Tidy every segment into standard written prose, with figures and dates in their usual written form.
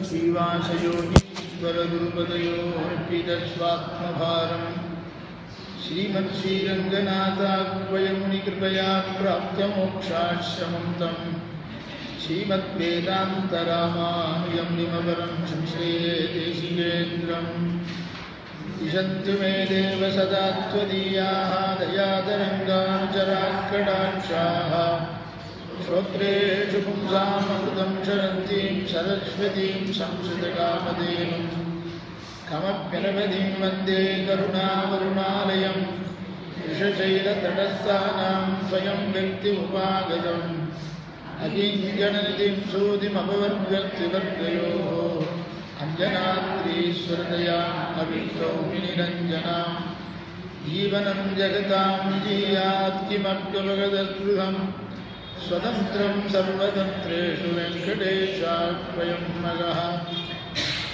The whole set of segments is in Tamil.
श्रीवासयोगीश्वरगुरुपदयोर्पितस्वात्मभारम् श्रीमत्श्रीरङ्गनाथाह्वयमुनिकृपया प्राप्तमोक्षाश्रमं तं श्रीमद्वेदान्तरामानुजं निमपरं संश्रेदेशिकेन्द्रम् दिशन्तु मे देव सदा त्वदीयाः दयातरङ्गानुचराकटाक्षाः श्रोत्रेषु पुंसामृतं शरन्तीं सरस्वतीं संस्कृतकामधेनुं कमप्यनवधिं वन्दे करुणावरुणालयं वृषशैलतटस्थानां स्वयं व्यक्तिमुपागतम् अकिञ्चननिधिं सूदिमपवर्गत्रिवर्गयोः अञ्जनाद्रीश्वरतया अविष्टौ निरञ्जनां जीवनं जगतां जीयात् किमप्यवगतद्गृहम् स्वतन्त्रं सर्वतन्त्रेषु वेङ्कटेशाख्वयं मगः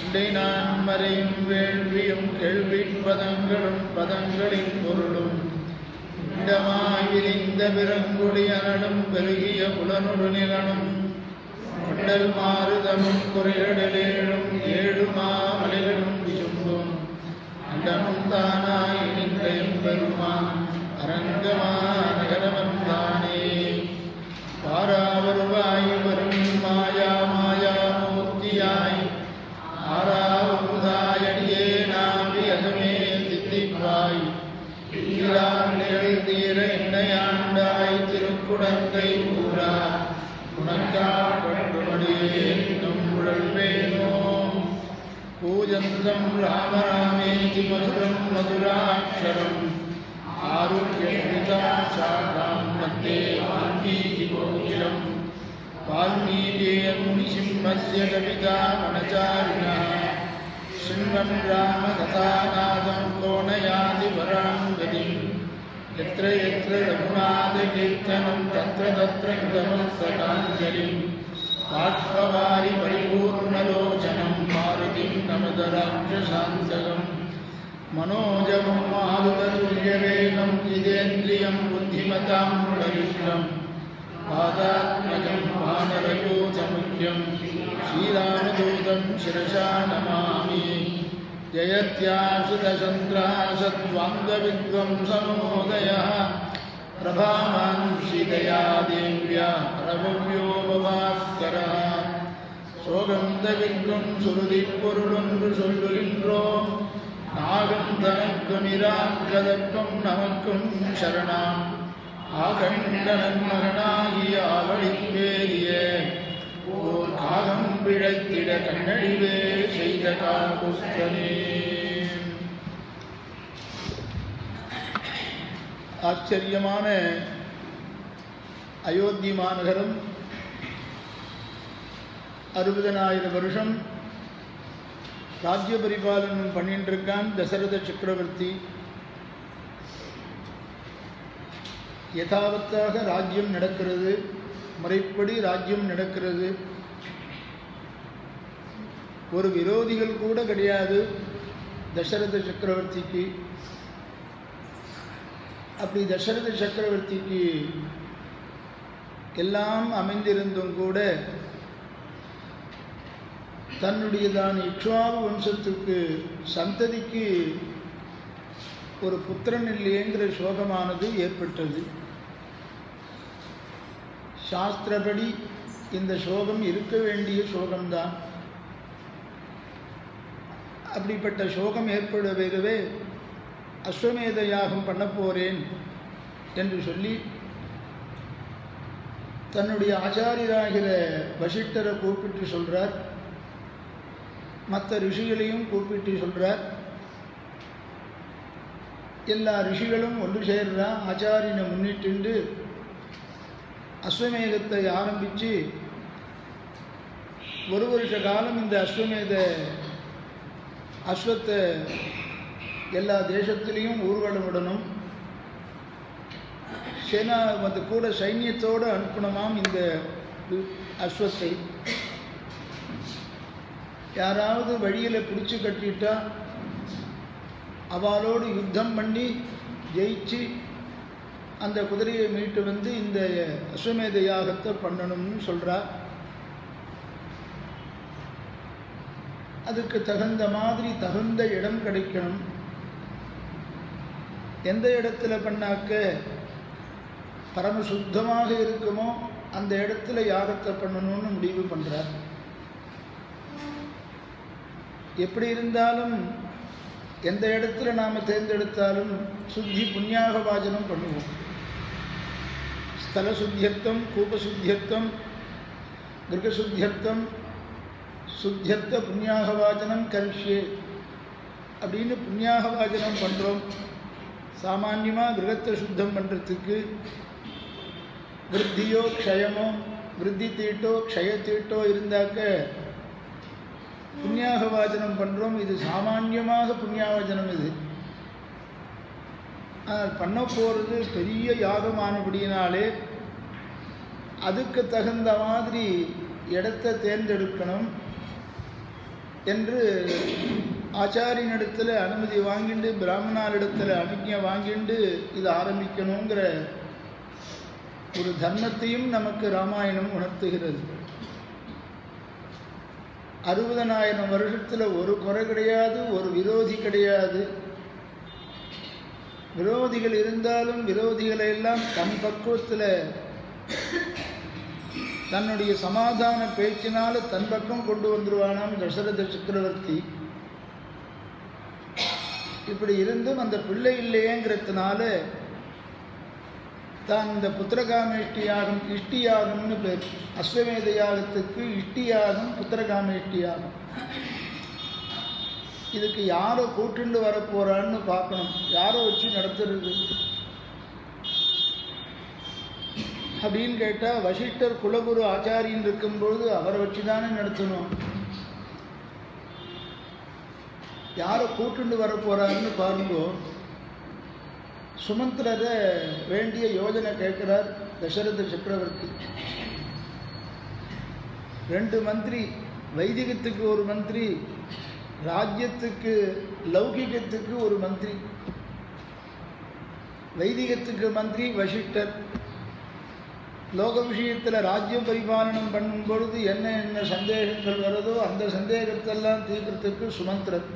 உண்டைநான் மறையும் வேள்வியும் கேள்விப் பதங்களும் பதங்களின் பொருளும் உண்டமாய் விரிந்த பிறங்குடி அனலும் பெருகிய புலனொடு நிலனும் கொண்டல் மாறுதமும் குறைகடலேழும் ஏழுமாமலைகளும் விசும்பும் அண்டமும் தானாய் நின்றையும் பெருமான் அரங்கமா நகரமந்தானே பாராவருவாய் வரும் மாயா மாயா மூர்த்தியாய் ஆராவமுதாயடியே நாவி அகமே தித்திப்பாய் நிகழ் தீர என்னையாண்டாய் திருக்குடந்தை ஊரா உனக்காட்படுமடியேன் நம்புழல்வேனோ பூஜந்தம் ராமராமேதி மதுரம் மதுராட்சரம் ஆருக்கியம் சாகாம் வந்தே வால்மீகி கோகிலம் वाल्मीकिमुनिसिंहस्य कवितावनचारिणः शृण्वन् रामकथानादं कोणयाति परां गतिं यत्र यत्र रघुनाथकीर्तनं तत्र तत्र कृतमस्तकाञ्जलिं बाष्पवारि परिपूर्णलोचनं मारुतिं नमत राक्षसान्तकम् मनोजवं मारुततुल्यवेगं जितेन्द्रियं बुद्धिमतां बलिष्ठम् पादात्मजं वानरयूथमुख्यं श्रीरामदूतं शिरसा नमामि जयत्याश्रितसन्त्रासद्वाङ्गविध्वंसनोदयः प्रभावान् सीतया देव्या प्रभव्यो भवास्करः சோகந்தவிக்கும் சுருதி பொருளொன்று சொல்லுகின்றோம் நாகம் தனக்குமிராக்கதற்கும் நமக்கும் சரணாம் ஆகண்டனன் மகனாகிய ஆவழிப்பேரிய ஓர் காகம் பிழைத்திட கண்ணடிவே செய்த காகுஸ்தனே. ஆச்சரியமான அயோத்தி மாநகரம் 60,000 வருஷம் ராஜ்ய பரிபாலனம் பண்ணிட்டு இருக்கான் தசரத சக்கரவர்த்தி. யதாவத்தாக ராஜ்யம் நடக்கிறது, முறைப்படி ராஜ்யம் நடக்கிறது. ஒரு விரோதிகள் கூட கிடையாது தசரத சக்கரவர்த்திக்கு. அப்படி தசரத சக்கரவர்த்திக்கு எல்லாம் அமைந்திருந்தும் கூட தன்னுடையதான இக்ஷ்வாகு வம்சத்துக்கு சந்ததிக்கு ஒரு புத்திரன் இல்லையேங்கிற சோகமானது ஏற்பட்டது. சாஸ்திரப்படி இந்த சோகம் இருக்க வேண்டிய சோகம்தான். அப்படிப்பட்ட சோகம் ஏற்படவே அஸ்வமேத யாகம் பண்ண போகிறேன் என்று சொல்லி தன்னுடைய ஆச்சாரியராகிற வசிஷ்டரை கூப்பிட்டு சொல்கிறார். மற்ற ரிஷிகளையும் கூப்பிட்டு சொல்கிறார். எல்லா ரிஷிகளும் ஒன்று சேர்றா. ஆச்சாரியனை முன்னிட்டு அஸ்வமேதத்தை ஆரம்பித்து ஒரு வருஷ காலம் இந்த அஸ்வத்தை எல்லா தேசத்திலையும் ஊர்வலம் விடணும். சேனா வந்து கூட சைன்யத்தோடு அனுப்பணுமாம். இந்த அஸ்வத்தை யாராவது வழியில் பிடிச்சி கட்டிட்டா அவளோடு யுத்தம் பண்ணி ஜெயிச்சு அந்த குதிரையை மீட்டு வந்து இந்த அஸ்வமேத யாகத்தை பண்ணணும்னு சொல்கிறார். அதுக்கு தகுந்த மாதிரி தகுந்த இடம் கிடைக்கணும். எந்த இடத்துல பண்ணாக்க பரமசுத்தமாக இருக்குமோ அந்த இடத்துல யாகத்தை பண்ணணும்னு முடிவு பண்ணுறார். எப்படி இருந்தாலும் எந்த இடத்துல நாம் தேர்ந்தெடுத்தாலும் சுத்தி புண்ணியாக வாஜனம் பண்ணுவோம். ஸ்தல சுத்தியர்த்தம், கூபசுத்தியர்த்தம், கிருகசுத்தியர்த்தம், சுத்தியர்த்த புண்ணியாக வாஜனம் கரிஷ்யே அப்படின்னு புண்ணியாக வாஜனம் பண்ணுறோம். சாமான்யமாக கிரகத்தை சுத்தம் பண்ணுறதுக்கு விருத்தியோ க்ஷயமோ, விருத்தி தீட்டோ க்ஷய தீட்டோ இருந்தாக்க புண்ணியாக வாஜனம் பண்ணுறோம். இது சாமான்யமாக புண்ணியாவஜனம். இது பண்ண போகிறது பெரிய யாகமானபடியினாலே அதுக்கு தகுந்த மாதிரி இடத்தை தேர்ந்தெடுக்கணும் என்று ஆச்சாரியனிடத்தில் அனுமதி வாங்கிண்டு பிராமணாரிடத்தில் அனுஜ்ஞை வாங்கிண்டு இது ஆரம்பிக்கணுங்கிற ஒரு தர்மத்தையும் நமக்கு ராமாயணம் உணர்த்துகிறது. 60,000 வருஷத்தில் ஒரு குறை கிடையாது, ஒரு விரோதி கிடையாது. விரோதிகள் இருந்தாலும் விரோதிகளை எல்லாம் தன் பக்குவத்தில் தன்னுடைய சமாதான பேச்சினால தன் பக்கம் கொண்டு வந்துருவானாம் தசரத சக்கரவர்த்தி. இப்படி இருந்தும் அந்த பிள்ளை இல்லையேங்கிறதுனால தான் இந்த புத்திரகாமேஷ்டி யாகம், இஷ்டி யாகம்னு பேர். அஸ்வமேத யாகத்துக்கு இஷ்டி யாகம், புத்திரகாமேஷ்டி யாகம். இதுக்கு யாரோ கூட்டுண்டு வரப்போறான்னு பார்க்கணும். யாரோ வச்சு நடத்துறது அப்படின்னு கேட்டால் வசிஷ்டர் குலகுரு ஆச்சாரியன் இருக்கும்பொழுது அவரை வச்சு தானே நடத்தணும். யாரை கூட்டுண்டு வரப்போறாருன்னு பாருங்கோ. சுமந்திரரை வேண்டிய யோஜனை கேட்கிறார் தசரத சக்கரவர்த்தி. 2 மந்திரி, வைதிகத்துக்கு ஒரு மந்திரி, ராஜ்யத்துக்கு லௌகிகத்துக்கு ஒரு மந்திரி. வைதிகத்துக்கு மந்திரி வசிஷ்டர். லோக விஷயத்தில் ராஜ்யம் பரிபாலனம் பண்ணும் பொழுது என்ன சந்தேகங்கள் வருதோ அந்த சந்தேகத்தெல்லாம் தீர்க்கிறதுக்கு சுமந்திரர்.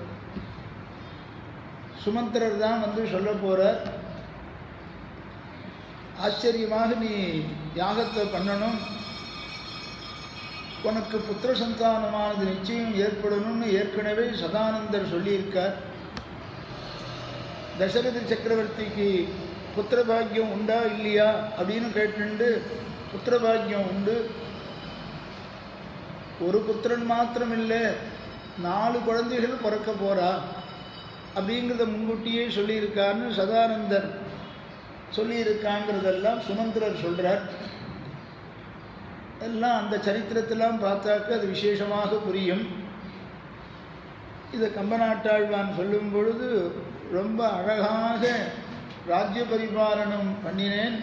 சுமந்திரர் தான் வந்து சொல்ல போகிறார். ஆச்சரியமாக நீ யாகத்தை பண்ணணும், உனக்கு புத்திர சந்தானமானது நிச்சயம் ஏற்படணும்னு ஏற்கனவே சதானந்தர் சொல்லியிருக்கார். தசரத சக்கரவர்த்திக்கு புத்திர பாக்கியம் உண்டா இல்லையா அப்படின்னு கேட்டுண்டு புத்திர பாக்கியம் உண்டு. ஒரு புத்திரன் மாத்திரம் இல்லை, 4 குழந்தைகள் பிறக்க போறா அப்படிங்கிறத முன்கூட்டியே சொல்லியிருக்காருன்னு சதானந்தர் சொல்லியிருக்காங்கிறதெல்லாம் சுமந்திரர் சொல்கிறார். எல்லாம் அந்த சரித்திரத்தெல்லாம் பார்த்தாக்க அது விசேஷமாக புரியும். இதை கம்பநாட்டாழ்வான் சொல்லும் பொழுது ரொம்ப அழகாக ராஜ்ய பரிபாலனம் பண்ணினேன்,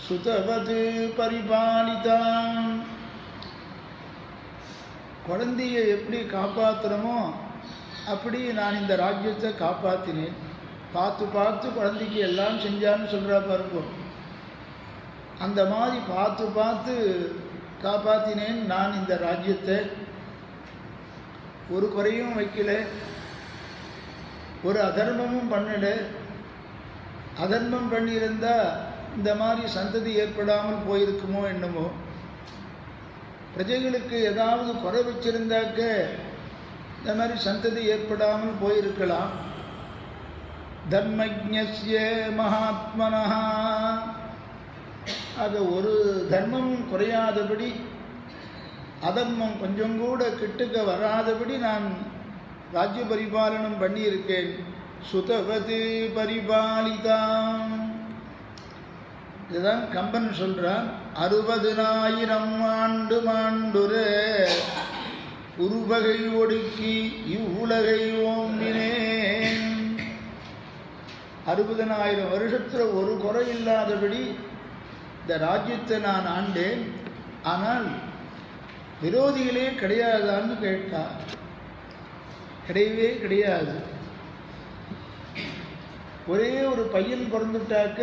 சுதவது பரிபாலிதான். குழந்தையை எப்படி காப்பாற்றுறோமோ அப்படி நான் இந்த ராஜ்யத்தை காப்பாற்றினேன். பார்த்து பார்த்து குழந்தைக்கு எல்லாம் செஞ்சான்னு சொல்கிறா பாருங்க. அந்த மாதிரி பார்த்து பார்த்து காப்பாற்றினேன் நான் இந்த ராஜ்யத்தை. ஒரு குறையும் வைக்கல, ஒரு அதர்மமும் பண்ணலை. அதர்மம் பண்ணியிருந்தால் இந்த மாதிரி சந்ததி ஏற்படாமல் போயிருக்குமோ என்னமோ. பிரஜைகளுக்கு ஏதாவது குறை வச்சிருந்தாக்க இந்த மாதிரி சந்ததி ஏற்படாமல் போயிருக்கலாம். தர்மஜ்ஞஸ்ய மகாத்மனஹ, ஆக ஒரு தர்மமும் குறையாதபடி, அதர்மம் கொஞ்சம் கூட கிட்டுக்க வராதபடி நான் ராஜ்ய பரிபாலனம் பண்ணியிருக்கேன். சுதவது பரிபாலிதாம். இதுதான் கம்பன் சொல்றான். 60,000 ஆண்டு மாண்டுரே உருவகை ஒடுக்கி இவ்வுலகை ஓம்பினேன். 60,000 வருஷத்துல ஒரு குறை இல்லாதபடி இந்த ராஜ்யத்தை நான் ஆண்டேன். ஆனால் விரோதிகளே கிடையாதான்னு கேட்டா, கிடையவே கிடையாது. ஒரே ஒரு பையன் பிறந்துட்டாக்க,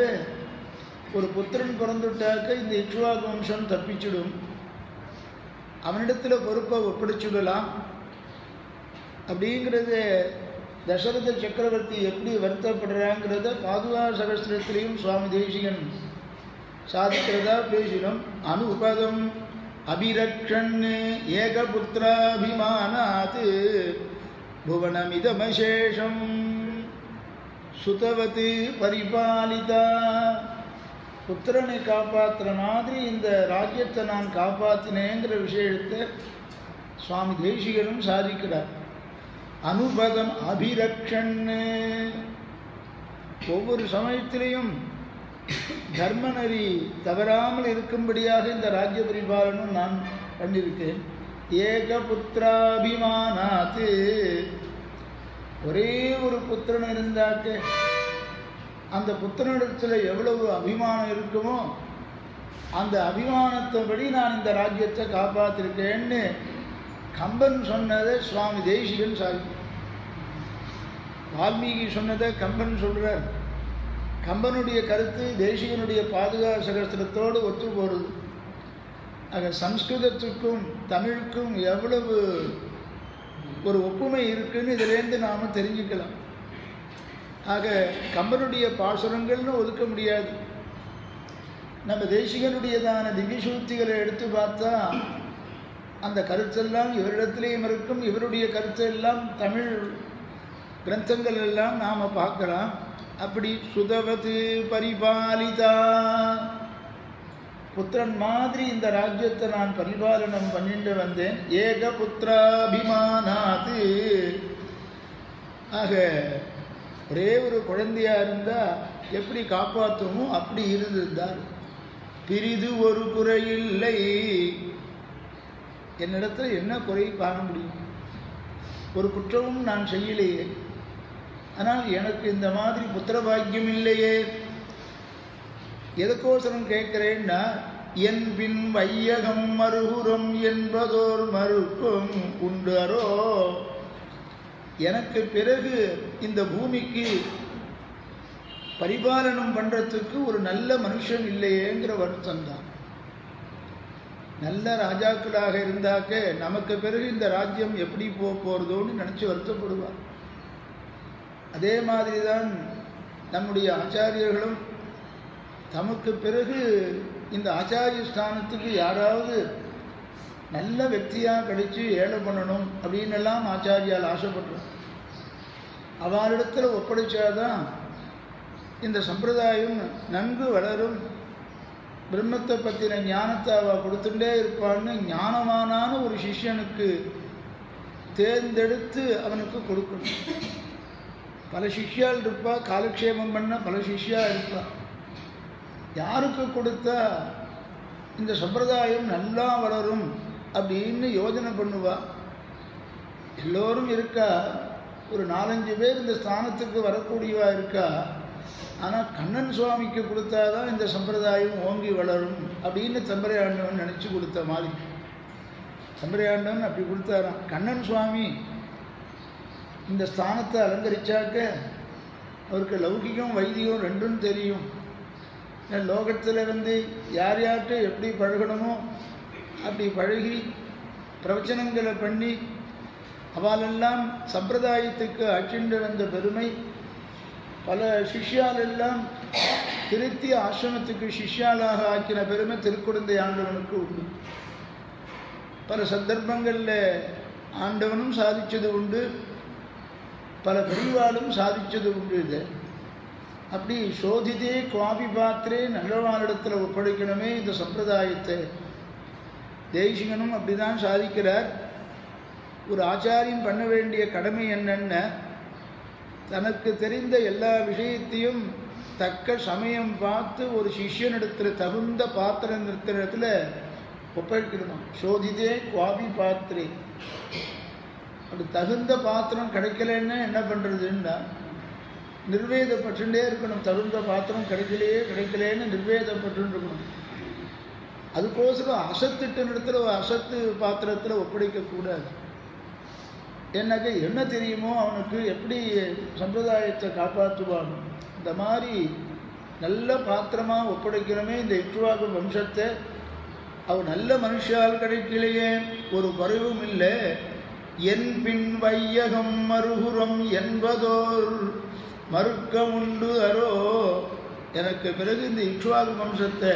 ஒரு புத்திரன் பிறந்துட்டாக்க இந்த இக்ஷ்வாகு வம்சம் தப்பிச்சுடும். அவனிடத்தில் பொறுப்பை ஒப்படைச்சுடலாம். அப்படிங்கிறது தசரத சக்கரவர்த்தி எப்படி வருத்தப்படுறாங்கிறத பாதுகா சகஸ்திரத்திலையும் சுவாமி தேசிகன் சாதிக்கிறதா பேசினோம். அனுபதம் அபிரக்ஷன் ஏகபுத்திராபிமானாத் புவனமிதமசேஷம் சுதவத் பரிபாலிதா. புத்திரனை காப்பாற்றுற மாதிரி இந்த ராஜ்யத்தை நான் காப்பாற்றினேங்கிற விஷயத்தை சுவாமி தேசிகனும் சாதிக்கிறார். அனுபதம் அபிரக்ஷன், ஒவ்வொரு சமயத்திலையும் தர்மநெறி தவறாமல் இருக்கும்படியாக இந்த ராஜ்ய பரிபாலனும் நான் பண்ணியிருக்கேன். ஏகபுத்திராபிமானாத், ஒரே ஒரு புத்திரன் இருந்தாக்க அந்த புத்திரனிடத்தில் எவ்வளவு அபிமானம் இருக்குமோ அந்த அபிமானத்தைப்படி நான் இந்த ராஜ்யத்தை காப்பாற்றிருக்கேன்னு கம்பன் சொன்னதை சுவாமி தேசிகன் சாதி. வால்மீகி சொன்னதை கம்பன் சொல்கிறார். கம்பனுடைய கருத்து தேசிகனுடைய பாதுகா சகஸ்திரத்தோடு ஒத்து போகிறது. ஆக சம்ஸ்கிருதத்துக்கும் தமிழுக்கும் எவ்வளவு ஒரு ஒப்புமை இருக்குன்னு இதிலேருந்து நாம் தெரிஞ்சுக்கலாம். ஆக கம்பனுடைய பாசுரங்கள்னு ஒதுக்க முடியாது. நம்ம தேசிகனுடையதான திவ்யசூக்திகளை எடுத்து பார்த்தா அந்த கருத்தெல்லாம் இவரிடத்திலேயும் இருக்கும். இவருடைய கருத்தெல்லாம் தமிழ் கிரந்தங்கள் எல்லாம் நாம் பார்க்கலாம். அப்படி சுதவத் பரிபாலிதா, புத்திரன் மாதிரி இந்த ராஜ்யத்தை நான் பரிபாலனம் பண்ணிட்டு வந்தேன். ஏகபுத்திராபிமானாத், ஆக ஒரே ஒரு குழந்தையா இருந்தால் எப்படி காப்பாற்றுமோ அப்படி இருந்திருந்தார். பிரிது ஒரு குறையில்லை, என்னிடத்தில் என்ன குறை காண முடியும்? ஒரு குற்றமும் நான் செய்யலையே, ஆனால் எனக்கு இந்த மாதிரி புத்திர பாக்கியம் இல்லையே. எதுக்கோசரம் கேட்கிறேன்னா, என் பின் வையகம் மறுகுறம் என்பதோர் மறுக்கும் உண்டரோ, எனக்கு பிறகு இந்த பூமிக்கு பரிபாலனம் பண்ணுறதுக்கு ஒரு நல்ல மனுஷன் இல்லையேங்கிற வருத்தம் தான். நல்ல ராஜாக்களாக இருந்தாக்க நமக்கு பிறகு இந்த ராஜ்யம் எப்படி போகிறதோன்னு நினச்சி வருத்தப்படுவார். அதே மாதிரி தான் நம்முடைய ஆச்சாரியர்களும் தமக்கு பிறகு இந்த ஆச்சாரிய ஸ்தானத்துக்கு யாராவது நல்ல व्यक्तिயாக கிடைச்சி ஏழை பண்ணணும் அப்படின்னு எல்லாம் ஆச்சாரியால் ஆசைப்படுறோம். அவளிடத்தில் ஒப்படைச்சாதான் இந்த சம்பிரதாயம் நன்கு வளரும். பிரம்மத்தை பற்றின ஞானத்தை அவள் கொடுத்துட்டே இருப்பான்னு ஞானமானான ஒரு சிஷ்யனுக்கு தேர்ந்தெடுத்து அவனுக்கு கொடுக்கணும். பல சிஷ்யால் இருப்பா, காலக்ஷேபம் பண்ண பல சிஷ்யா இருப்பா. யாருக்கு கொடுத்தா இந்த சம்பிரதாயம் நல்லா வளரும் அப்படின்னு யோஜனை பண்ணுவா. எல்லோரும் இருக்கா, ஒரு 4-5 பேர் இந்த ஸ்தானத்துக்கு வரக்கூடியவா இருக்கா. ஆனால் கண்ணன் சுவாமிக்கு கொடுத்தாதான் இந்த சம்பிரதாயம் ஓங்கி வளரும் அப்படின்னு தம்பரையாண்டவன் நினச்சி கொடுத்த மாதிரி. தம்பரையாண்டவன் அப்படி கொடுத்தாராம். கண்ணன் சுவாமி இந்த ஸ்தானத்தை அலங்கரிச்சாக்க அவருக்கு லௌகிகம் வைதிகம் ரெண்டும் தெரியும். லோகத்தில் யார் யார்கிட்ட எப்படி பழகணுமோ அப்படி பழகி பிரவச்சனங்களை பண்ணி அவளெல்லாம் சம்பிரதாயத்துக்கு அச்சிண்டு வந்த பெருமை. பல சிஷ்யாலெல்லாம் திருத்தி ஆசிரமத்துக்கு சிஷ்யாலாக ஆக்கின பெருமை திருக்குடந்தை ஆண்டவனுக்கு உண்டு. பல சந்தர்ப்பங்களில் ஆண்டவனும் சாதித்தது உண்டு, பல பெரியவாளும் சாதித்தது உண்டு. இது அப்படி சோதிதே குவாபி பாத்திரே நல்லவானிடத்தில் ஒப்படைக்கணுமே இந்த சம்பிரதாயத்தை. தேசிகனும் அப்படி தான் சாதிக்கிறார். ஒரு ஆச்சாரியம் பண்ண வேண்டிய கடமை என்னென்ன, தனக்கு தெரிந்த எல்லா விஷயத்தையும் தக்க சமயம் பார்த்து ஒரு சிஷ்யனிடத்தில் தகுந்த பாத்திரம் இருக்கிற இடத்துல ஒப்படைக்கணும். சோதிதே குவாபி பாத்திரே. அப்படி தகுந்த பாத்திரம் கிடைக்கலன்னா என்ன பண்ணுறதுன்னா நிர்வேதப்பட்டுட்டே இருக்கணும். தகுந்த பாத்திரம் கிடைக்கலேன்னு நிர்வேதப்பட்டு இருக்கணும். அதுக்கோசரம் அசத்திட்ட இடத்துல ஒரு அசத்து பாத்திரத்தில் ஒப்படைக்கக்கூடாது. என்னக்க என்ன தெரியுமோ அவனுக்கு எப்படி சம்பிரதாயத்தை காப்பாற்றுவாங்க. இந்த மாதிரி நல்ல பாத்திரமாக ஒப்படைக்கிறோமே இந்த இக்ஷ்வாகு வம்சத்தை. அவன் நல்ல மனுஷால் கிடைக்கலையே, ஒரு குறைவும் இல்லை. என் பின் வையகம் மறுபுறம் என்பதோர் மறுக்கம் உண்டு அரோ. எனக்கு பிறகு இந்த இக்ஷ்வாகு வம்சத்தை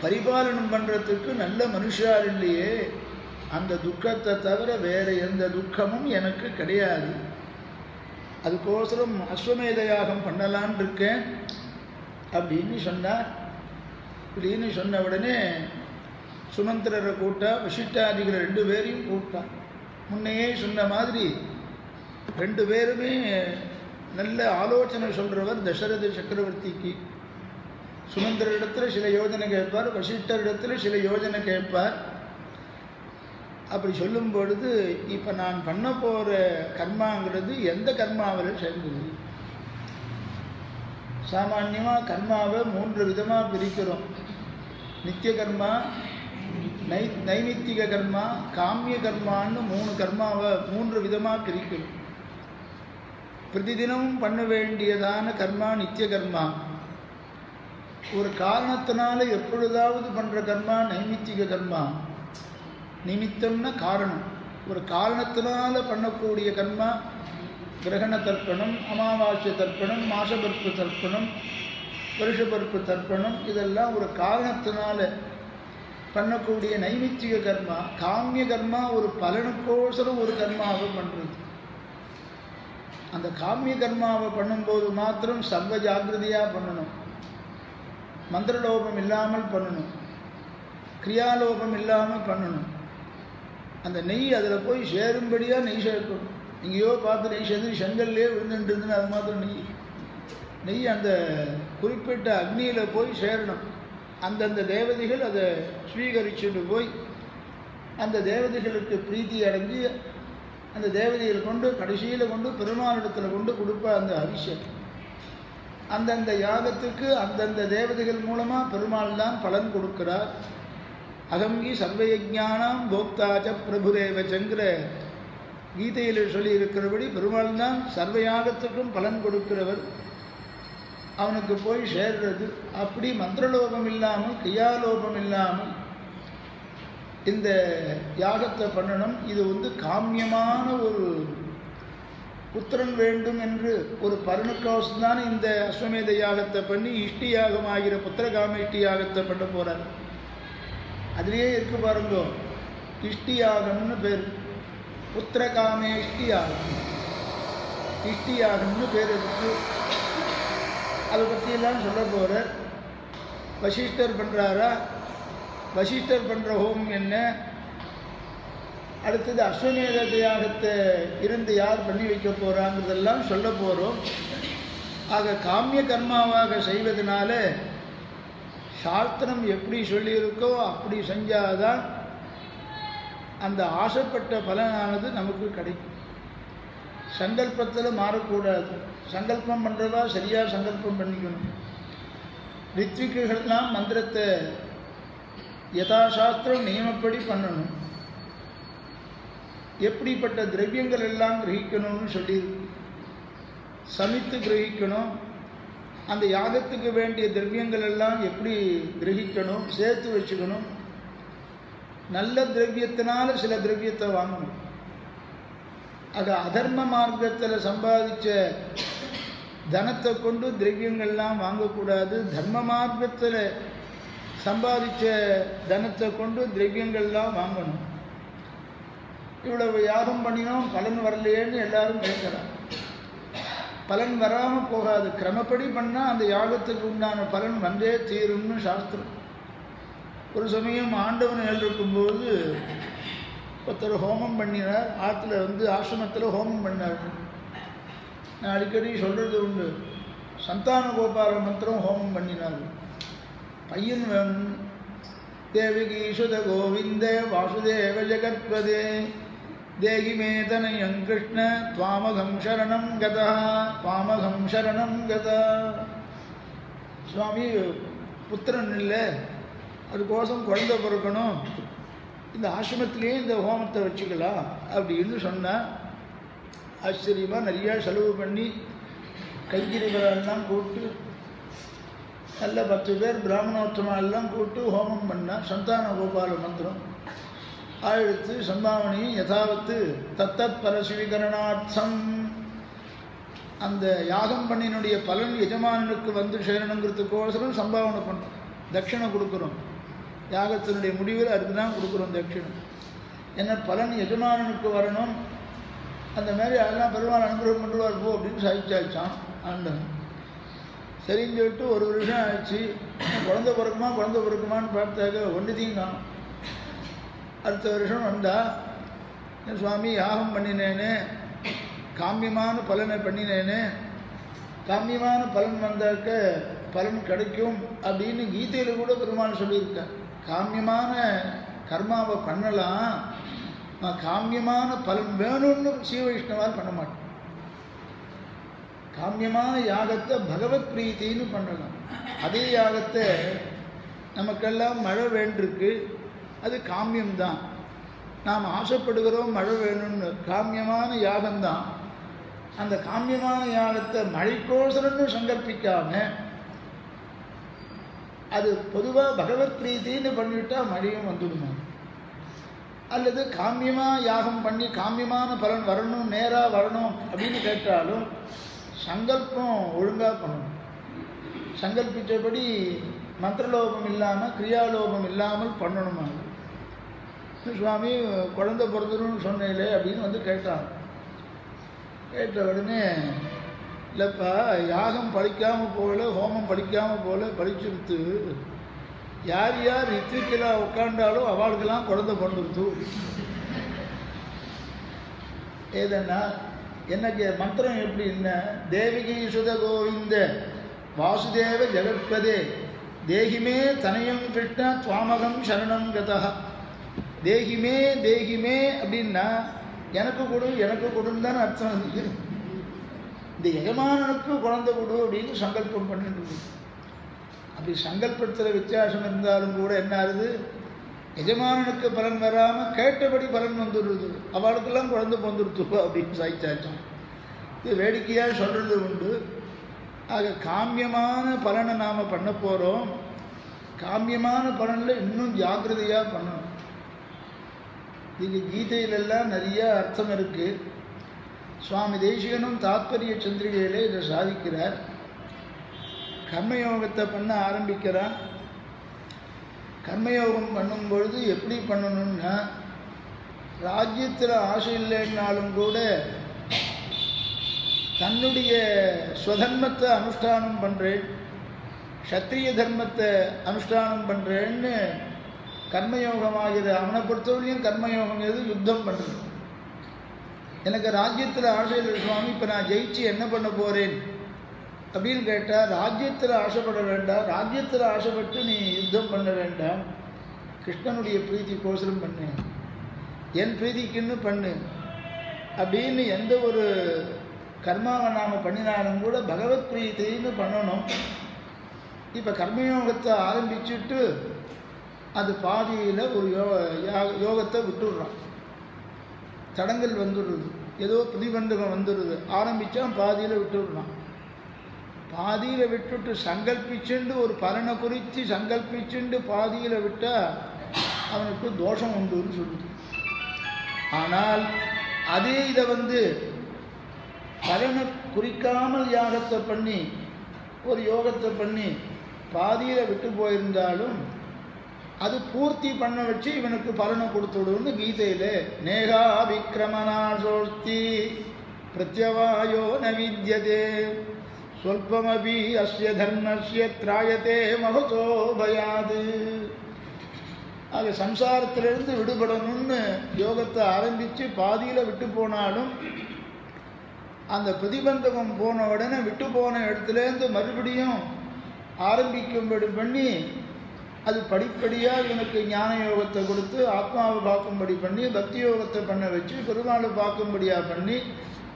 பரிபாலனம் பண்ணுறதுக்கு நல்ல மனுஷார் இல்லையே, அந்த துக்கத்தை தவிர வேறு எந்த துக்கமும் எனக்கு கிடையாது. அதுக்கோசரம் அஸ்வமேத யாகம் பண்ணலான் இருக்கேன் அப்படின்னு சொன்னார். இப்படின்னு சொன்ன உடனே சுமந்திரரை கூட்டா, வசிஷ்டாதிகள் 2 பேரையும் கூப்பிட்டா. முன்னையே சொன்ன மாதிரி 2 பேருமே நல்ல ஆலோசனை சொல்கிறவர் தசரத சக்கரவர்த்திக்கு. சுமந்திரிடத்தில் சில யோஜனை கேட்பார், வசிஷ்டரிடத்தில் சில யோஜனை கேட்பார். அப்படி சொல்லும் பொழுது இப்போ நான் பண்ண போகிற கர்மாங்கிறது எந்த கர்மாவில் சேர்ந்தது? சாமான்யமாக கர்மாவை 3 விதமாக பிரிக்கிறோம். நித்திய கர்மா, நைமித்திக கர்மா, காமிய கர்மான்னு 3 கர்மாவை 3 விதமாக பிரிக்கிறோம். பிரதிதினமும் பண்ண வேண்டியதான கர்மா நித்திய கர்மா. ஒரு காரணத்தினால எப்பொழுதாவது பண்ணுற கர்மா நைமித்திக கர்மா. நிமித்தம்னா காரணம். ஒரு காரணத்தினால பண்ணக்கூடிய கர்மா கிரகண தர்ப்பணம், அமாவாசை தர்ப்பணம், மாசபர்ப்பு தர்ப்பணம், வருஷபர்ப்பு தர்ப்பணம், இதெல்லாம் ஒரு காரணத்தினால பண்ணக்கூடிய நைமித்திக கர்மா. காமிய கர்மா ஒரு பலனுக்கோசரம் ஒரு கர்மாவை பண்ணுறது. அந்த காமிய கர்மாவை பண்ணும்போது மாத்திரம் சர்வ ஜாகிரதையாக பண்ணணும். மந்திரலோபம் இல்லாமல் பண்ணணும், கிரியாலோபம் இல்லாமல் பண்ணணும். அந்த நெய் அதில் போய் சேரும்படியாக நெய் சேர்க்கணும். எங்கேயோ பார்த்து நெய் சேர்ந்து செங்கல்லே விழுந்துட்டுருந்துன்னு அது மாத்திரம் நெய் அந்த குறிப்பிட்ட அக்னியில் போய் சேரணும். அந்தந்த தேவதைகள் அதை ஸ்வீகரிச்சுட்டு போய் அந்த தேவதைகளுக்கு பிரீத்தி அடைஞ்சு அந்த தேவதைகள் கொண்டு கடைசியில் கொண்டு பெருமாளிடத்தில் கொண்டு கொடுப்பா அந்த அபிஷேகம். அந்தந்த யாகத்துக்கு அந்தந்த தேவதைகள் மூலமாக பெருமாள் தான் பலன் கொடுக்கிறார். அகங்கி சர்வயஜானாம் போக்தாச்ச பிரபுரேவச்சங்கிற கீதையில் சொல்லி இருக்கிறபடி பெருமாள் தான் சர்வயாகத்துக்கும் பலன் கொடுக்கிறவர். அவனுக்கு போய் சேர்றது. அப்படி மந்திரலோபம் இல்லாமல் கிரியாலோபம் இல்லாமல் இந்த யாகத்தை பண்ணணும். இது காமியமான ஒரு புத்திரன் வேண்டும் என்று ஒரு பலனுக்கோசம்தான் இந்த அஸ்வமேத யாகத்தை பண்ணி இஷ்டி யாகம் ஆகிற புத்திரகாம இஷ்டி யாகத்தை பண்ண போகிறார். அதுலேயே இருக்கு பாருங்க, இஷ்டி யாகம்னு பேர், புத்திரகாமே இஷ்டி யாகம், இஷ்டி யாகம்னு பேர் இருக்கு. அதை பற்றியெல்லாம் சொல்ல போகிறார். வசிஷ்டர் பண்ணுறாரா? வசிஷ்டர் பண்ணுற ஹோமம் என்ன? அடுத்தது அஸ்வமேத யாகத்தை இருந்து யார் பண்ணி வைக்க போகிறாங்கிறதெல்லாம் சொல்ல போகிறோம். ஆக காமிய கர்மாவாக செய்வதனால சாஸ்திரம் எப்படி சொல்லியிருக்கோ அப்படி செஞ்சாதான் அந்த ஆசைப்பட்ட பலனானது நமக்கு கிடைக்கும். சங்கல்பத்தில் மாறக்கூடாது. சங்கல்பம் பண்ணுறதா சரியாக சங்கல்பம் பண்ணிக்கணும். ரித்விக்குகள்லாம் மந்திரத்தை யதாசாஸ்திரம் நியமப்படி பண்ணணும். எப்படிப்பட்ட திரவியங்கள் எல்லாம் கிரகிக்கணும்னு சொல்லி சமைத்து கிரகிக்கணும். அந்த யாகத்துக்கு வேண்டிய திரவியங்கள் எல்லாம் எப்படி கிரகிக்கணும், சேர்த்து வச்சுக்கணும். நல்ல திரவியத்தினால சில திரவியத்தை வாங்கணும். அது அதர்ம மார்க்கத்தில் சம்பாதிச்ச தனத்தை கொண்டு திரவியங்கள்லாம் வாங்கக்கூடாது. தர்ம மார்க்கத்தில் சம்பாதிச்ச தனத்தை கொண்டு திரவியங்கள்லாம் வாங்கணும். இவ்வளவு யாகம் பண்ணினோம், பலன் வரலையேன்னு எல்லாரும் கேட்குறாங்க. பலன் வராமல் போகாது. கிரமப்படி பண்ணால் அந்த யாகத்துக்கு உண்டான பலன் வந்தே தீரும்னு சாஸ்திரம். ஒரு சமயம் ஆண்டவன் எழுதிருக்கும்போது ஒருத்தர் ஹோமம் பண்ணினார். ஆற்றுல ஆசிரமத்தில் ஹோமம் பண்ணார். நான் அடிக்கடி சொல்கிறது உண்டு. சந்தான கோபால மந்திரம் ஹோமம் பண்ணினார். பையன் வேணும். தேவகி சுத கோவிந்த வாசுதேவ ஜெகத்பதே தேகி மே தனயம் கிருஷ்ண துவாமகம் சரணம் கதா துவாமகம் சரணம் கதா. சுவாமி புத்திரன் இல்லை, அதுக்கோசம் குழந்தை பிறக்கணும், இந்த ஆசிரமத்திலே இந்த ஹோமத்தை வச்சுக்கலாம் அப்படின்னு சொன்னால் ஆச்சரியமாக நிறையா செலவு பண்ணி கைகிரிகளெல்லாம் கூப்பிட்டு நல்ல 10 பேர் பிராமணோத்தமெல்லாம் கூப்பிட்டு ஹோமம் பண்ணால் சந்தான கோபால மந்திரம். ஆயிடுத்து. சம்பாவனையும் யதாவத்து தத்தத் பரஸ்வீகரணார்த்தம், அந்த யாகம் பண்ணினுடைய பலன் எஜமானனுக்கு வந்து சேரணுங்கிறதுக்கோசரம் சம்பாவனை பண்ணுறோம், தட்சிணை கொடுக்குறோம். யாகத்தினுடைய முடிவில் அதுக்கு தான் கொடுக்குறோம் தட்சிணை. என்ன பலன் எஜமானனுக்கு வரணும், அந்த மாதிரி அதெல்லாம் பெருமாள் அனுகிரகம் பண்ணுவார் போ அப்படின்னு சாதிச்சாச்சான் ஆண்டன். சரின்னு சொல்லிட்டு ஒரு வருஷம் ஆச்சு. குழந்தை பிறக்குமான்னு பார்த்தாக்க ஒன்றுத்தையும் காணும். அடுத்த வருஷம் வந்தா, சுவாமி யாகம் பண்ணினேனே, காமியமான பலனை பண்ணினேனே, காமியமான பலன் வந்தாக்க பலன் கிடைக்கும் அப்படின்னு கீதையில் கூட பெருமாள் சொல்லியிருக்கார். காமியமான கர்மாவை பண்ணலாம், காமியமான பலன் வேணும்னு சீவ வைஷ்ணவால் பண்ண மாட்டோம். காமியமான யாகத்தை பகவத் பிரீத்தின்னு பண்ணலாம். அதே யாகத்தை நமக்கெல்லாம் மழை வேண்டிருக்கு, அது காமியம்தான். நாம் ஆசைப்படுகிறோம் மழை வேணும்னு, காமியமான யாகம்தான். அந்த காமியமான யாகத்தை மழைக்கோசரம்னு சங்கல்பிக்காம அது பொதுவாக பகவத் பிரீத்தின்னு பண்ணிவிட்டால் மழையும் வந்துடுமா. அல்லது காமியமாக யாகம் பண்ணி காமியமான பலன் வரணும், நேராக வரணும் அப்படின்னு கேட்டாலும் சங்கல்பம் ஒழுங்காக பண்ணணும். சங்கல்பித்தபடி மந்திரலோபம் இல்லாமல் கிரியாலோபம் இல்லாமல் பண்ணணுமா. சுவாமி குழந்தை பிறந்துடும் சொன்னேலே அப்படின்னு வந்து கேட்டான். கேட்ட உடனே, இல்லைப்பா யாகம் படிக்காமல் போகல, ஹோமம் படிக்காமல் போகல, படிச்சுடுத்து. யார் யார் ரித்விக்கெல்லாம் உட்காண்டாலும் அவளுக்கெல்லாம் குழந்தை பிறந்துடுத்து. ஏதன்னா எனக்கு மந்திரம் எப்படி என்ன, தேவிகி சுத கோவிந்த வாசுதேவ ஜெகத்பதே தேகிமே தனயம் கிருஷ்ண துவாமகம் சரணம் கதா. தேகிமே தேகிமே அப்படின்னா எனக்கு கொடுன்னு தானே அர்த்தம். வந்து இந்த எஜமானனுக்கு குழந்தை கொடு அப்படின்னு சங்கல்பம் பண்ணிட்டு இருக்கு. அப்படி சங்கல்பத்தில் வித்தியாசம் இருந்தாலும் கூட என்ன ஆகுது, எஜமானனுக்கு பலன் வராமல் கேட்டபடி பலன் வந்துடுறது. அவளுக்கெல்லாம் குழந்தை வந்துடுத்து அப்படின்னு சாய்ச்சாச்சான். இது வேடிக்கையாக சொல்கிறது உண்டு. ஆக காமியமான பலனை நாம் பண்ண போகிறோம். காமியமான பலனில் இன்னும் ஜாக்கிரதையாக பண்ணணும். இது கீதையிலெல்லாம் நிறைய அர்த்தம் இருக்குது. சுவாமி தேசிகனும் தாத்பரிய சந்திரிகையிலே இதை சாதிக்கிறார். கர்மயோகத்தை பண்ண ஆரம்பிக்கிறான். கர்மயோகம் பண்ணும் பொழுது எப்படி பண்ணணும்னா, ராஜ்யத்தில் ஆசை இல்லைன்னாலும் கூட தன்னுடைய ஸ்வதர்மத்தை அனுஷ்டானம் பண்ணுறேன், க்ஷத்ரிய தர்மத்தை அனுஷ்டானம் பண்ணுறேன்னு கர்மயோகமாகிற அவனை பொறுத்தவரையும் கர்மயோகம் எது, யுத்தம் பண்ணுறது. எனக்கு ராஜ்யத்தில் ஆசை இல்லை சுவாமி, இப்போ நான் ஜெயிச்சு என்ன பண்ண போகிறேன் அப்படின்னு கேட்டால், ராஜ்யத்தில் ஆசைப்பட வேண்டாம், ராஜ்யத்தில் ஆசைப்பட்டு நீ யுத்தம் பண்ண வேண்டாம், கிருஷ்ணனுடைய பிரீத்திக்கோசரம் பண்ணு, என் பிரீதிக்குன்னு பண்ணு அப்படின்னு எந்த ஒரு கர்மாவை நாம் பண்ணினாலும் கூட பகவத் பிரீத்தின்னு பண்ணணும். இப்போ கர்மயோகத்தை ஆரம்பிச்சுட்டு அது பாதியில் ஒரு யோகத்தை விட்டுடுறான். தடங்கள் வந்துடுறது, ஏதோ பிரதிபந்தகம் வந்துடுது. ஆரம்பித்தா பாதியில் விட்டுடுறான். பாதியில் விட்டுட்டு சங்கல்பிச்சுண்டு ஒரு பலனை குறித்து சங்கல்பிச்சுண்டு பாதியில் விட்டால் அவனுக்கு தோஷம் உண்டுன்னு சொல்லுது. ஆனால் அதே இதை பலனை குறிக்காமல் யாகத்தை பண்ணி ஒரு யோகத்தை பண்ணி பாதியில் விட்டு போயிருந்தாலும் அது பூர்த்தி பண்ண வச்சு இவனுக்கு பலனை கொடுத்துடுன்னு கீதையில் நேகா விக்ரமனாசோஸ்தி பிரத்யவாயோ ந வித்யதே ஸ்வல்பமபி அஸ்ய தர்மஸ்ய த்ராயதே மகதோ பயாது. ஆக சம்சாரத்திலிருந்து விடுபடணும்னு யோகத்தை ஆரம்பித்து பாதியில் விட்டு போனாலும் அந்த பிரதிபந்தகம் போன உடனே விட்டு போன இடத்துலேருந்து மறுபடியும் ஆரம்பிக்கும்படி பண்ணி அது படிப்படியாக இவனுக்கு ஞான யோகத்தை கொடுத்து ஆத்மாவை பார்க்கும்படி பண்ணி பக்தி யோகத்தை பண்ண வச்சு பெருமாளை பார்க்கும்படியாக பண்ணி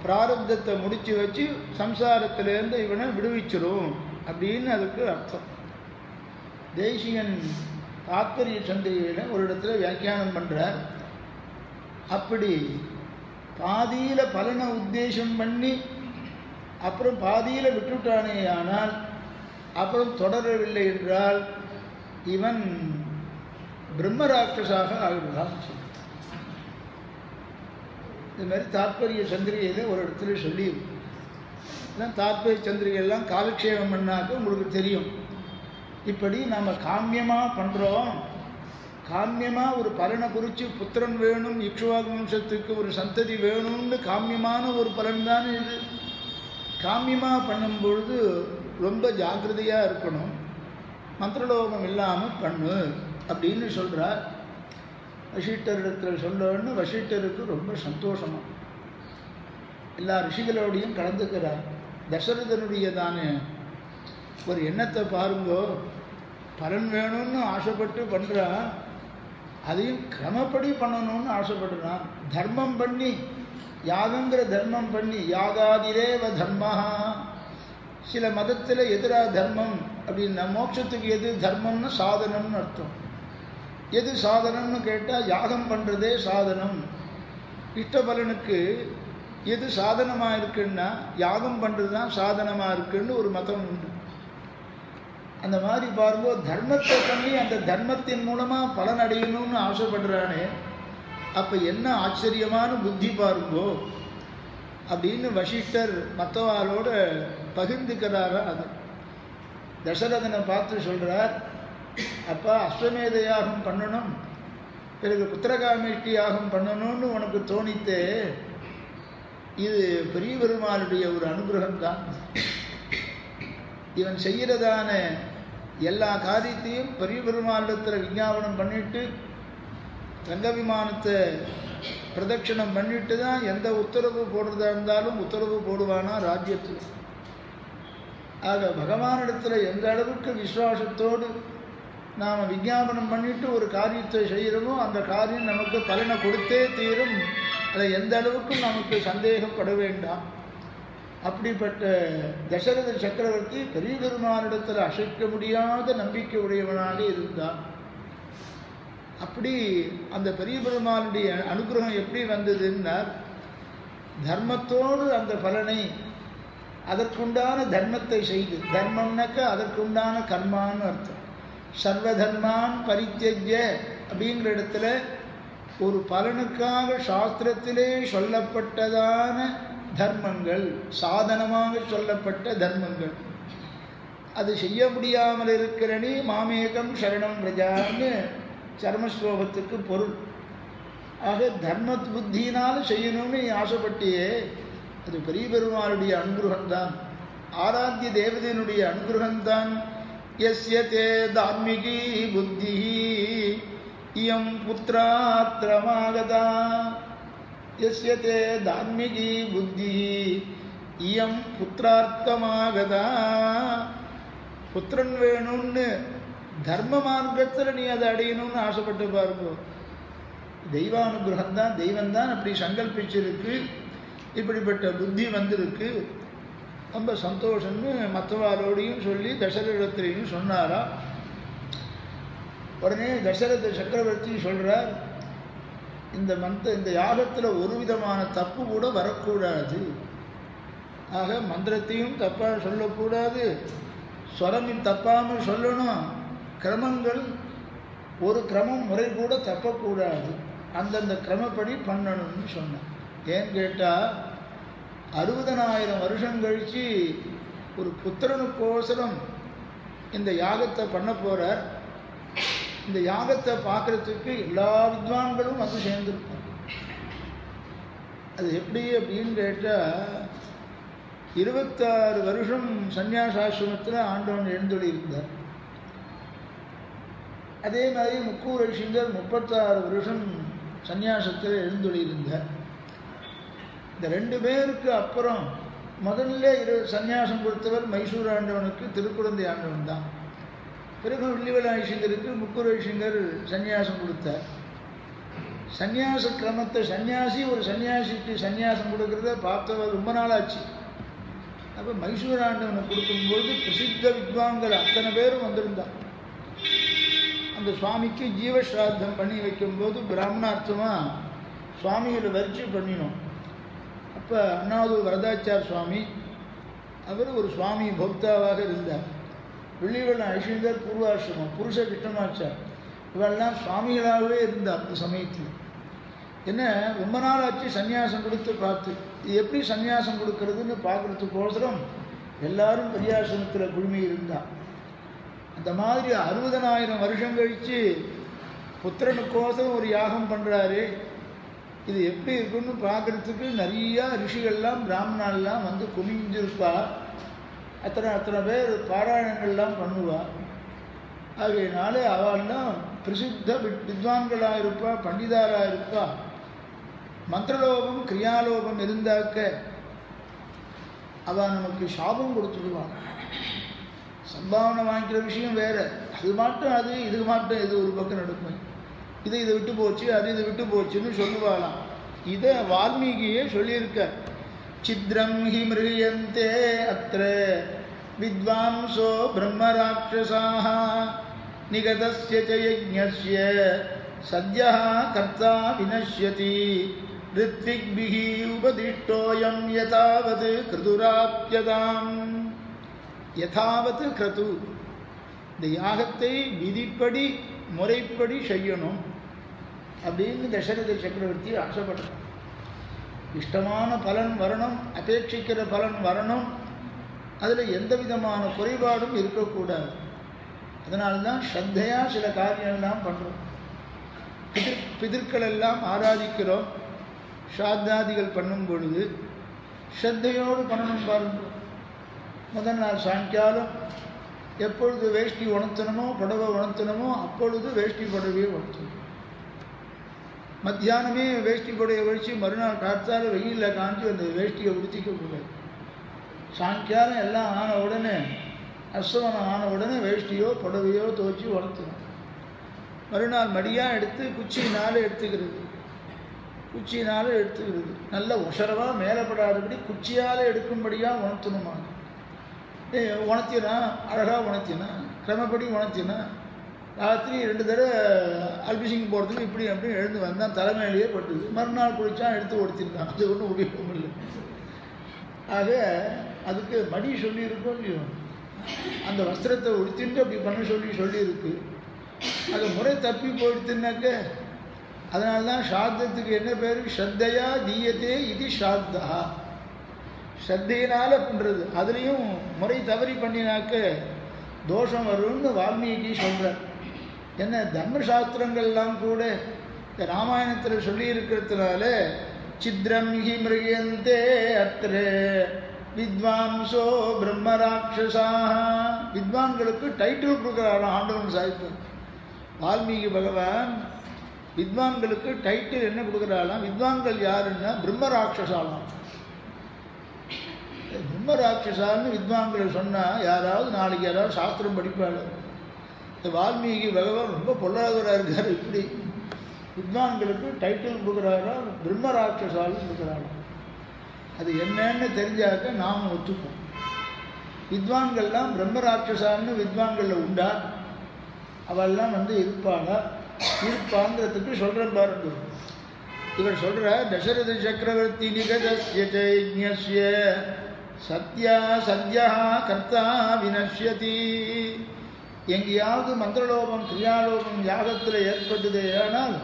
பிராரப்தத்தை முடித்து வச்சு சம்சாரத்திலேருந்து இவனை விடுவிச்சிரும் அப்படின்னு அதுக்கு அர்த்தம். தேசிகன் தாத்பரிய சந்திரிகையில் ஒரு இடத்துல வியாக்கியானம் பண்ணுறார். அப்படி பாதியில் பலனை உத்தேசம் பண்ணி அப்புறம் பாதியில் விட்டுட்டானே ஆனால் அப்புறம் தொடரவில்லை என்றால் இவன் பிரம்மராட்சசாக ஆகிவிடான். இது மாதிரி தாற்பரிய சந்திரிகையில் ஒரு இடத்துல சொல்லி எல்லாம் தாற்பரிய சந்திரிகையெல்லாம் காலக்ஷேபம் பண்ணாக்க உங்களுக்கு தெரியும். இப்படி நம்ம காமியமாக பண்ணுறோம். காமியமாக ஒரு பலனை குறித்து புத்திரன் வேணும், இக்ஷ்வாகு வம்சத்துக்கு ஒரு சந்ததி வேணும்னு காமியமான ஒரு பலன் தானே இது. காமியமாக பண்ணும்பொழுது ரொம்ப ஜாக்கிரதையாக இருக்கணும், மந்திரலோகம் இல்லாமல் பண்ணு அப்படின்னு சொல்கிறார். வசிஷ்டரிடத்தில் சொல்லணும்னு வசிஷ்டருக்கு ரொம்ப சந்தோஷமாக எல்லா ரிஷிகளோடையும் கலந்துக்கிறார். தசரதனுடைய தானே ஒரு எண்ணத்தை பாருங்கோ, பலன் வேணும்னு ஆசைப்பட்டு பண்ணுறா, அதையும் கிரமப்படி பண்ணணும்னு ஆசைப்படுறான். தர்மம் பண்ணி, யாகங்கிற தர்மம் பண்ணி, யாகாதிரேவ தர்மா. சில மதத்தில் எதிராக தர்மம் அப்படின்னா மோட்சத்துக்கு எது தர்மம்னு சாதனம்னு அர்த்தம். எது சாதனம்னு கேட்டால் யாகம் பண்ணுறதே சாதனம். இஷ்டபலனுக்கு எது சாதனமாக இருக்குன்னா யாகம் பண்ணுறது தான் சாதனமாக இருக்குன்னு ஒரு மதம் உண்டு. அந்த மாதிரி பாரும்போது தர்மத்தை பண்ணி அந்த தர்மத்தின் மூலமாக பலன் அடையணும்னு ஆசைப்படுறானே, அப்போ என்ன ஆச்சரியமான புத்தி பாருங்கோ அப்படின்னு வசிஷ்டர் மற்றவாளோட பகிர்ந்துக்கிறாரா. அது தசரதனை பார்த்து சொல்கிறார், அப்பா அஸ்வமேத யாகம் பண்ணணும், பிறகு புத்திரகாமேஷ்டி யாகம் பண்ணணும்னு உனக்கு தோணித்தே, இது பெரிய பெருமாளுடைய ஒரு அனுகிரகம்தான். இவன் செய்கிறதான எல்லா காரியத்தையும் பெரிய பெருமாளிடத்தில் விஞ்ஞாபனம் பண்ணிட்டு ரங்க விமானத்தை பிரதட்சணம் பண்ணிட்டு தான் எந்த உத்தரவு போடுறதா இருந்தாலும் உத்தரவு போடுவானா ராஜ்யத்தில். ஆக பகவானிடத்தில் எந்த அளவுக்கு விசுவாசத்தோடு நாம் விஞ்ஞாபனம் பண்ணிட்டு ஒரு காரியத்தை செய்கிறோமோ அந்த காரியம் நமக்கு பலனை கொடுத்தே தீரும். அதை எந்த அளவுக்கும் நமக்கு சந்தேகப்பட வேண்டாம். அப்படிப்பட்ட தசரத சக்கரவர்த்தி பெரிய பெருமானிடத்தில் அசைக்க முடியாத நம்பிக்கை உடையவனாக இருந்தான். அப்படி அந்த பெரிய பெருமானுடைய அனுகிரகம் எப்படி வந்ததுன்னா, தர்மத்தோடு அந்த பலனை அதற்குண்டான தர்மத்தை செய்து, தர்மம்னாக்க அதற்குண்டான கர்மான்னு அர்த்தம். சர்வ தர்மான் பரித்தியஜ்ய அப்படிங்கிற இடத்துல ஒரு பலனுக்காக சாஸ்திரத்திலே சொல்லப்பட்டதான தர்மங்கள், சாதனமாக சொல்லப்பட்ட தர்மங்கள், அது செய்ய முடியாமல் இருக்கிறனே மாமேகம் சரணம் பிரஜான்னு சர்மஸ்லோகத்துக்கு பொருள். ஆக தர்ம புத்தியினால் செய்யணும்னு ஆசைப்பட்டியே, அது பெரிய பெருமாளுடைய அனுகிரகம்தான், ஆராத்திய தேவதையினுடைய அனுகிரகம்தான். யஸ்ய தே தார்மிகி புத்தி இயம் புத்திராத்ரமாகதா. யஸ்ய தே தார்மிகி புத்தி இயம் புத்திரார்த்தமாகதா. புத்திரன் வேணும்னு தர்ம மார்க்கத்தில் நீ அதை அடையணும்னு ஆசைப்பட்டு பாருங்க. தெய்வானுகிரகம்தான், தெய்வம்தான் அப்படி சங்கல்பிச்சிருக்கு, இப்படிப்பட்ட புத்தி வந்திருக்கு, ரொம்ப சந்தோஷம்னு மற்றவாரோடையும் சொல்லி தசரதத்திலையும் சொன்னாரா. உடனே தசரத சக்கரவர்த்தி சொல்கிறார், இந்த யாகத்தில் ஒரு விதமான தப்பு கூட வரக்கூடாது. ஆக மந்திரத்தையும் தப்பாக சொல்லக்கூடாது, ஸ்வரமின் தப்பாமல் சொல்லணும், கிரமங்கள் ஒரு கிரமம் முறை கூட தப்பக்கூடாது, அந்தந்த கிரமப்படி பண்ணணும்னு சொன்னேன். ஏன்னு கேட்டால் 60,000 வருஷம் கழித்து ஒரு புத்திரனுக்கோசரம் இந்த யாகத்தை பண்ண போகிறார். இந்த யாகத்தை பார்க்குறதுக்கு எல்லா வித்வான்களும் வந்து சேர்ந்துருப்பாங்க. அது எப்படி அப்படின்னு கேட்டால் 26 வருஷம் சன்னியாசாசிரமத்தில் ஆண்டவன் எழுந்தொழி இருந்தார். அதே மாதிரி முக்கூர் ரிஷிங்கர் 36 வருஷம் சன்னியாசத்தில் எழுந்தொழி இருந்தார். இந்த 2 பேருக்கு அப்புறம் முதல்ல சன்னியாசம் கொடுத்தவர் மைசூர் ஆண்டவனுக்கு திருக்குழந்தை ஆண்டவன் தான். பிறகு வில்லிவல ஐசிங்கருக்கு முக்கூர் ஐசிங்கர் சன்னியாசம் கொடுத்தார். சன்னியாச கிரமத்தை ஒரு சன்னியாசிக்கு சன்னியாசம் கொடுக்கறத பார்த்தவர் ரொம்ப நாளாச்சு. அப்போ மைசூர் ஆண்டவனை கொடுக்கும்போது பிரசித்த வித்வான்கள் அத்தனை பேரும் வந்திருந்தார். அந்த சுவாமிக்கு ஜீவஸ்ராத்தம் பண்ணி வைக்கும்போது பிராமணார்த்தமாக சுவாமிகளை வரிச்சு பண்ணினோம். அப்போ அண்ணாவது வரதாச்சார் சுவாமி, அவர் ஒரு சுவாமி பக்தாவாக இருந்தார். வெள்ளிவெள்ளம் ஐசிங்கர் பூர்வாசிரமம், புருஷ கிருஷ்ணமாச்சார், இவெல்லாம் சுவாமிகளாகவே இருந்தார் அந்த சமயத்தில். என்ன ரொம்ப நாள் ஆச்சு சந்நியாசம் கொடுத்து பார்த்து, இது எப்படி சந்நியாசம் கொடுக்கறதுன்னு பார்க்குறதுக்கோசரம் எல்லாரும் பரியாசனத்தில் குழுமி இருந்தான். அந்த மாதிரி 60,000 வருஷம் கழித்து புத்திரனுக்கோசரம் ஒரு யாகம் பண்ணுறாரு. இது எப்படி இருக்குன்னு பார்க்குறதுக்கு நிறையா ரிஷிகள்லாம் பிராமணாலாம் வந்து குமிஞ்சிருப்பா. அத்தனை பேர் பாராயணங்கள்லாம் பண்ணுவா. ஆகையினால அவள்லாம் பிரசித்த வித்வான்களாக இருப்பா, பண்டிதாராக இருப்பா. மந்திரலோகம் கிரியாலோகம் இருந்தாக்க அவள் நமக்கு சாபம் கொடுத்துடுவான். சம்பாவனை வாங்கிக்கிற விஷயம் வேற, அது மாட்டும் அது, இது மாட்டும் இது ஒரு பக்கம் நடக்கும். இதை விட்டு போச்சு, அது இது விட்டு போச்சுன்னு சொல்லுவாளாம். இதை வால்மீகியே சொல்லியிருக்க. சித்ரம் ஹி மிருகயந்தே அத்ர வித்வாம்சோ பிரம்மராட்சசாः நிகதஸ்ய ச யஜ்ஞஸ்ய சத்யः கர்த்தா வினஷ்யதி ரித்விக்பிஹி உபதிஷ்டோயம் யதாவத் கிருதுராப்யதாம். யதாவத் கிருது, இந்த யாகத்தை விதிப்படி முறைப்படி செய்யணும் அப்படின்னு தசரத சக்கரவர்த்தி ஆசைப்படுறார். இஷ்டமான பலன் வரணும், அபேட்சிக்கிற பலன் வரணும், அதில் எந்த விதமான குறைபாடும் இருக்கக்கூடாது. அதனால்தான் ஸ்ரத்தையாக சில காரியங்கள்லாம் பண்ணுறோம். பிதற்கள் எல்லாம் ஆராதிக்கிறோம். ஸ்ராத்தாதிகள் பண்ணும் பொழுது ஸ்ரத்தையோடு பண்ணணும். பாருங்க, முதல் நாள் சாயங்காலம் எப்பொழுது வேஷ்டி உணர்த்தணுமோ புடவை உணர்த்தணுமோ அப்பொழுது வேஷ்டி புடவையை உணர்த்தணும். மத்தியானமே வேஷ்டி புடவையை வச்சு மறுநாள் காத்தால் வெயிலில் காஞ்சி அந்த வேஷ்டியை உடுத்திக்கக்கூடாது. சாயங்காலம் எல்லாம் ஆன உடனே, அஸ்தமனம் ஆன உடனே வேஷ்டியோ புடவையோ துவச்சி உணர்த்தணும். மறுநாள் மடியாக எடுத்து குச்சியினால் எடுத்துக்கிறது. நல்ல ஒசரவாக மேலப்படாதபடி குச்சியால் எடுக்கும்படியாக உணர்த்தணுமா. உணர்த்தினா அழகாக உணர்த்தினா, கிரமப்படி உணர்த்தினா, ராத்திரி 2 தடவை அல்பிசிங் போகிறதுக்கு இப்படி அப்படி எழுந்து வந்தான், தலைமையிலேயே பட்டுது. மறுநாள் குளிச்சா எடுத்து ஒடுத்திருந்தான். அது ஒன்றும் உபயோகம் இல்லை. ஆக அதுக்கு மடி சொல்லியிருக்கோம் இல்லையோ, அந்த வஸ்திரத்தை உடுத்திட்டு அப்படி பண்ண சொல்லியிருக்கு. அது முறை தப்பி போயிடுத்துனாக்க அதனால்தான் ஸ்ராத்தத்துக்கு என்ன பேர்? ஸ்ரத்தையா தீயத்தே இது ஸ்ராத்தா. ஸ்ரத்தையினால் பண்ணுறது. அதுலேயும் முறை தவறி பண்ணினாக்க தோஷம் வரும்னு வால்மீகி சொல்கிறார். என்ன தர்மசாஸ்திரங்கள்லாம் கூட இந்த ராமாயணத்தில் சொல்லியிருக்கிறதுனால சித்ரம் ஹி மிருகயந்தே அத்ர வித்வாம்சோ பிரம்மராட்சசாः. வித்வான்களுக்கு டைட்டில் கொடுக்குறாராம் ஆண்டவன் சாய்ப்பு. வால்மீகி பகவான் வித்வான்களுக்கு டைட்டில் என்ன கொடுக்குறாராம்? வித்வான்கள் யாருன்னா பிரம்மராட்சசாலாம். பிரம்மராட்சசான்னு வித்வான்களை சொன்னால் யாராவது நாளைக்கு யாராவது சாஸ்திரம் படிப்பாள். இந்த வால்மீகி பகவான் ரொம்ப பொல்லாதவராக இருக்கார். இப்படி வித்வான்களுக்கு டைட்டில் கொடுக்குறாரா, பிரம்மராட்சசாலும் கொடுக்குறாரா. அது என்னன்னு தெரிஞ்சாக்க நாம் ஒத்துப்போம். வித்வான்கள்லாம் பிரம்மராட்சசான்னு வித்வான்களில் உண்டா? அவெல்லாம் இருப்பாங்கிறதுக்கு சொல்கிறேன் பாருங்க. இவர் சொல்கிற தசரத சக்கரவர்த்தி நிகதஸ்ய யஜ்ஞஸ்ய சத்யா கர்த்தா வினஷ்யதி. எங்கேயாவது மந்திரலோகம் கிரியாலோகம் யாகத்தில் ஏற்பட்டதே ஆனால்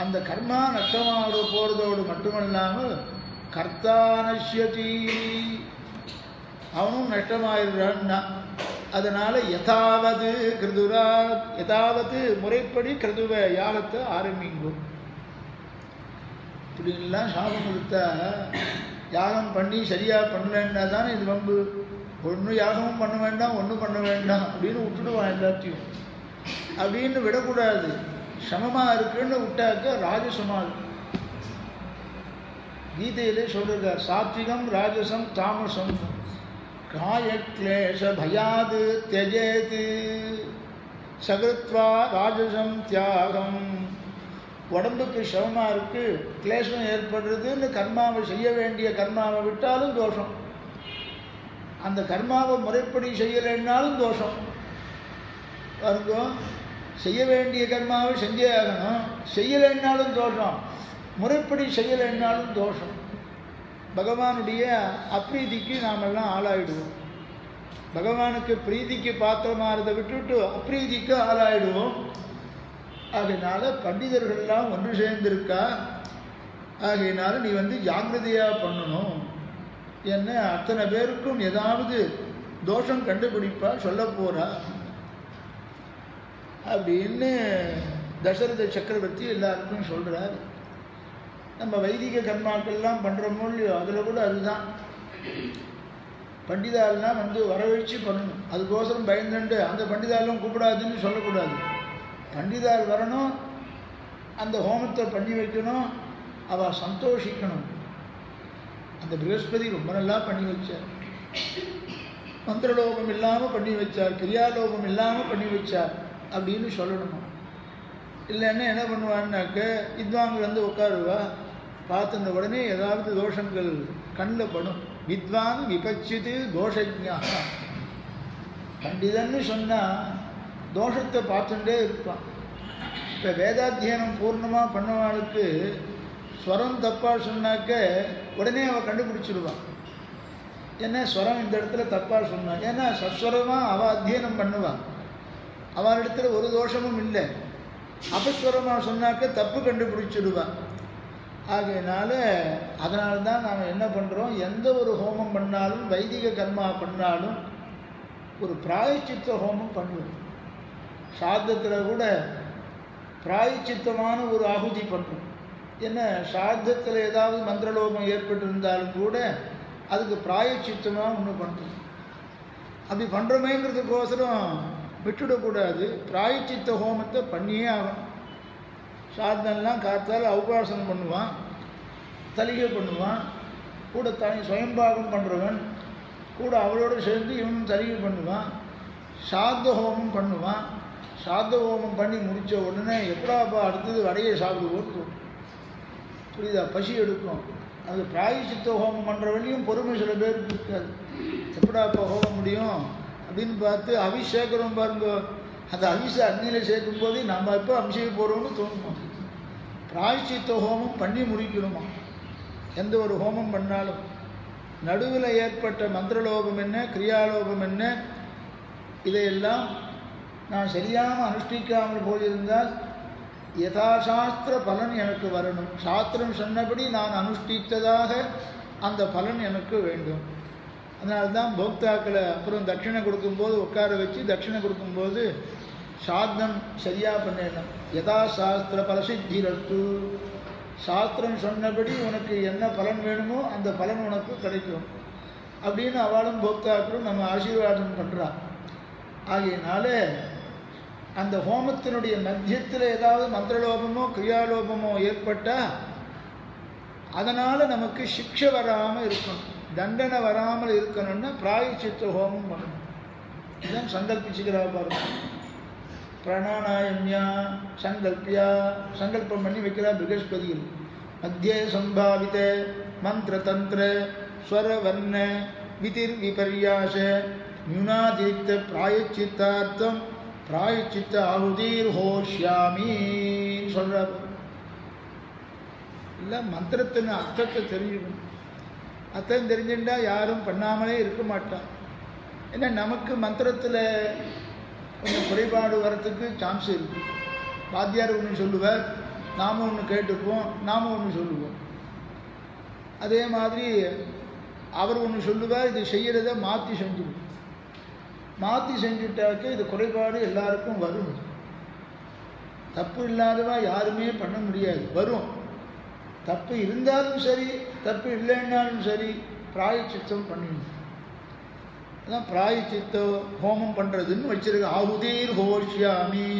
அந்த கர்மா நஷ்டமாக போகிறதோடு மட்டுமல்லாமல் கர்த்தா நஷ்யதி, அவனும் நஷ்டமாயிடுறான்னா. அதனால் யதாவது முறைப்படி கிருதுவ யாகத்தை ஆரம்பிங்கும். இப்படின்லாம் சாபம் கொடுத்தா யாகம் பண்ணி சரியாக பண்ணலன்னா தானே இது வம்பு. ஒன்றும் யாகமும் பண்ண வேண்டாம், ஒன்றும் பண்ண வேண்டாம் அப்படின்னு விட்டுடுவான் எல்லாத்தையும். அப்படின்னு விடக்கூடாது. சமமாக இருக்குன்னு விட்டாக்க ராஜசமாக. கீதையிலே சொல்கிறார், சாத்விகம் ராஜசம் தாமசம் காயக்லேஷ பயாது தியஜேத் சகிருத்வா ராஜசம் தியாகம். உடம்புக்கு சிரமமாக இருக்குது, கிளேசம் ஏற்படுறதுன்னு கர்மாவை செய்ய வேண்டிய கர்மாவை விட்டாலும் தோஷம். அந்த கர்மாவை முறைப்படி செய்யலைன்னாலும் தோஷம். பாருங்க, செய்ய வேண்டிய கர்மாவை செஞ்சே ஆகணும். செய்யலைன்னாலும் தோஷம், முறைப்படி செய்யலைன்னாலும் தோஷம். பகவானுடைய அப்ரீதிக்கு நாமெல்லாம் ஆளாயிடுவோம். பகவானுக்கு பிரீதிக்கு பாத்திரமாகிறத விட்டுவிட்டு அப்ரீதிக்கு ஆளாயிடுவோம். ஆகையினால பண்டிதர்கள்லாம் ஒன்று சேர்ந்திருக்கா. ஆகையினால நீ ஜாக்கிரதையாக பண்ணணும். என்ன அத்தனை பேருக்கும் ஏதாவது தோஷம் கண்டுபிடிப்பா சொல்ல போறா அப்படின்னு தசரத சக்கரவர்த்தி எல்லாருக்கும் சொல்கிறார். நம்ம வைதிக கர்மாக்கள்லாம் பண்ணுறோமோ இல்லையோ, அதில் கூட அதுதான். பண்டிதாலாம் வரவழைச்சு பண்ணணும். அதுக்கோசரம் பயந்துண்டு அந்த பண்டிதாலும் கூப்பிடாதுன்னு சொல்லக்கூடாது. பண்டிதால் வரணும், அந்த ஹோமத்தை பண்ணி வைக்கணும், அவள் சந்தோஷிக்கணும். அந்த ப்ரகஸ்பதி ரொம்ப நல்லா பண்ணி வச்சார். மந்திரலோகம் இல்லாமல் பண்ணி வச்சார், கிரியாலோகம் இல்லாமல் பண்ணி வச்சார் அப்படின்னு சொல்லணுமா. இல்லைன்னா என்ன பண்ணுவான்னாக்க வித்வான்கள் உட்காருவா, பார்த்துட்ட உடனே ஏதாவது தோஷங்கள் கண்ணில் படும். வித்வான் விபச்சித்து தோஷஜ்ஞா. பண்டிதன்னு சொன்னால் தோஷத்தை பார்த்துட்டே இருப்பான். இப்போ வேதாத்தியனம் பூர்ணமாக பண்ணவாளுக்கு ஸ்வரம் தப்பாக சொன்னாக்க உடனே அவள் கண்டுபிடிச்சிடுவான். ஏன்னா ஸ்வரம் இந்த இடத்துல தப்பாக சொன்னான். ஏன்னா சஸ்வரமாக அவள் அத்தியனம் பண்ணுவாள். அவளிடத்துல ஒரு தோஷமும் இல்லை. அபஸ்வரமாக சொன்னாக்க தப்பு கண்டுபிடிச்சிடுவான். ஆகையினால அதனால்தான் நாம் என்ன பண்ணுறோம், எந்த ஒரு ஹோமம் பண்ணாலும் வைதிக கர்மா பண்ணாலும் ஒரு பிராயச்சித்த ஹோமம் பண்ணுவோம். சாத்தத்தில் கூட பிராயச்சித்தமான ஒரு ஆகுதி பண்ணுறோம். என்ன சாத்தத்தில் ஏதாவது மந்திரலோகம் ஏற்பட்டிருந்தாலும் கூட அதுக்கு பிராயச்சித்தமாக ஒன்று பண்ணுறோம். அப்படி பண்ணுறோமேங்கிறதுக்கோசரம் விட்டுவிடக்கூடாது. பிராயச்சித்த ஹோமத்தை பண்ணியே ஆகும். சாத்தனெல்லாம் காத்தால் உபாசனம் பண்ணுவான், தலிகை பண்ணுவான், கூட தனி சுயம்பாகம் பண்ணுறவன் கூட அவளோடு சேர்ந்து இவனும் தலிகை பண்ணுவான், சாத்த ஹோமம் பண்ணுவான். சாத்த ஹோமம் பண்ணி முடித்த உடனே எப்படாப்பா அடுத்தது வடையை சாப்பிடுவோம், புரியுதா, பசி எடுக்கும். அது பிராயச்சித்த ஹோமம் பண்ணுறவனையும் பொறுமை சில பேருக்கு இருக்காது. எப்படாப்பா ஹோமம் முடியும் அப்படின்னு பார்த்து அபிஷேகம் பாருங்க. அந்த அவிசை அக்னியில் சேர்க்கும் போது நம்ம எப்போ அபிஷேக போகிறோம்னு தோணுமா. பிராயச்சித்த ஹோமம் பண்ணி முடிக்கணுமா. எந்த ஒரு ஹோமம் பண்ணாலும் நடுவில் ஏற்பட்ட மந்திரலோகம் என்ன, கிரியாலோகம் என்ன, இதையெல்லாம் நான் சரியாக அனுஷ்டிக்காமல் போயிருந்தால் யதாசாஸ்திர பலன் எனக்கு வரணும். சாஸ்திரம் சொன்னபடி நான் அனுஷ்டித்ததாக அந்த பலன் எனக்கு வேண்டும். அதனால்தான் போக்தாக்களை அப்புறம் தட்சிணை கொடுக்கும்போது உட்கார வச்சு தட்சிணை கொடுக்கும்போது சாத்தம் சரியாக பண்ணிடணும். யதா சாஸ்திர பலசித்திரத்து, சாஸ்திரம் சொன்னபடி உனக்கு என்ன பலன் வேணுமோ அந்த பலன் உனக்கு கிடைக்கும் அப்படின்னு அவளும் போக்தாக்களும் நம்ம ஆசீர்வாதம் பண்ணுறான். ஆகையினால அந்த ஹோமத்தினுடைய மத்தியத்தில் ஏதாவது மந்திரலோபமோ கிரியாலோபமோ ஏற்பட்டால் அதனால் நமக்கு சிக்ஷை வராமல் இருக்கணும், தண்டனை வராமல் இருக்கணும்னா பிராயச்சித்த ஹோமம் பண்ணணும். இதுதான் சங்கல்பிச்சுக்கிறா பாருங்க. பிரணாநாயம்யா சங்கல்பியா, சங்கல்பம் பண்ணி வைக்கிறா ப்ரகஸ்பதியில். மத்தியே சம்பாவித மந்திர தந்திர ஸ்வரவர்ண விதிர் விபர்யாச நியூனாதிரிக்த பிராயச்சித்தார்த்தம் பிராயச்சித்த ஆகுதீர் ஹோஷ்யாமின்னு சொல்கிறார். இல்லை மந்திரத்தின் அர்த்தத்தை தெரிஞ்சுக்கணும். அர்த்தம் தெரிஞ்சுட்டா யாரும் பண்ணாமலே இருக்க மாட்டான். ஏன்னா நமக்கு மந்திரத்தில் கொஞ்சம் குறைபாடு வரத்துக்கு சான்ஸ் இருக்குது. வாத்தியார் ஒன்று சொல்லுவார், நாம் ஒன்று கேட்டுப்போம், நாம் ஒன்று சொல்லுவோம். அதே மாதிரி அவர் ஒன்று சொல்லுவார், இது செய்கிறத மாற்றி செஞ்சுடும். மாற்றி செஞ்சுட்டாக்க இது குறைபாடு எல்லாருக்கும் வரும். தப்பு இல்லாதவா யாருமே பண்ண முடியாது, வரும். தப்பு இருந்தாலும் சரி தப்பு இல்லைன்னாலும் சரி பிராயச்சித்தம் பண்ணிடணும். அதான் பிராயச்சித்த ஹோமம் பண்ணுறதுன்னு வச்சிருக்க. ஆகுதீர் ஹோஷ்யாமி.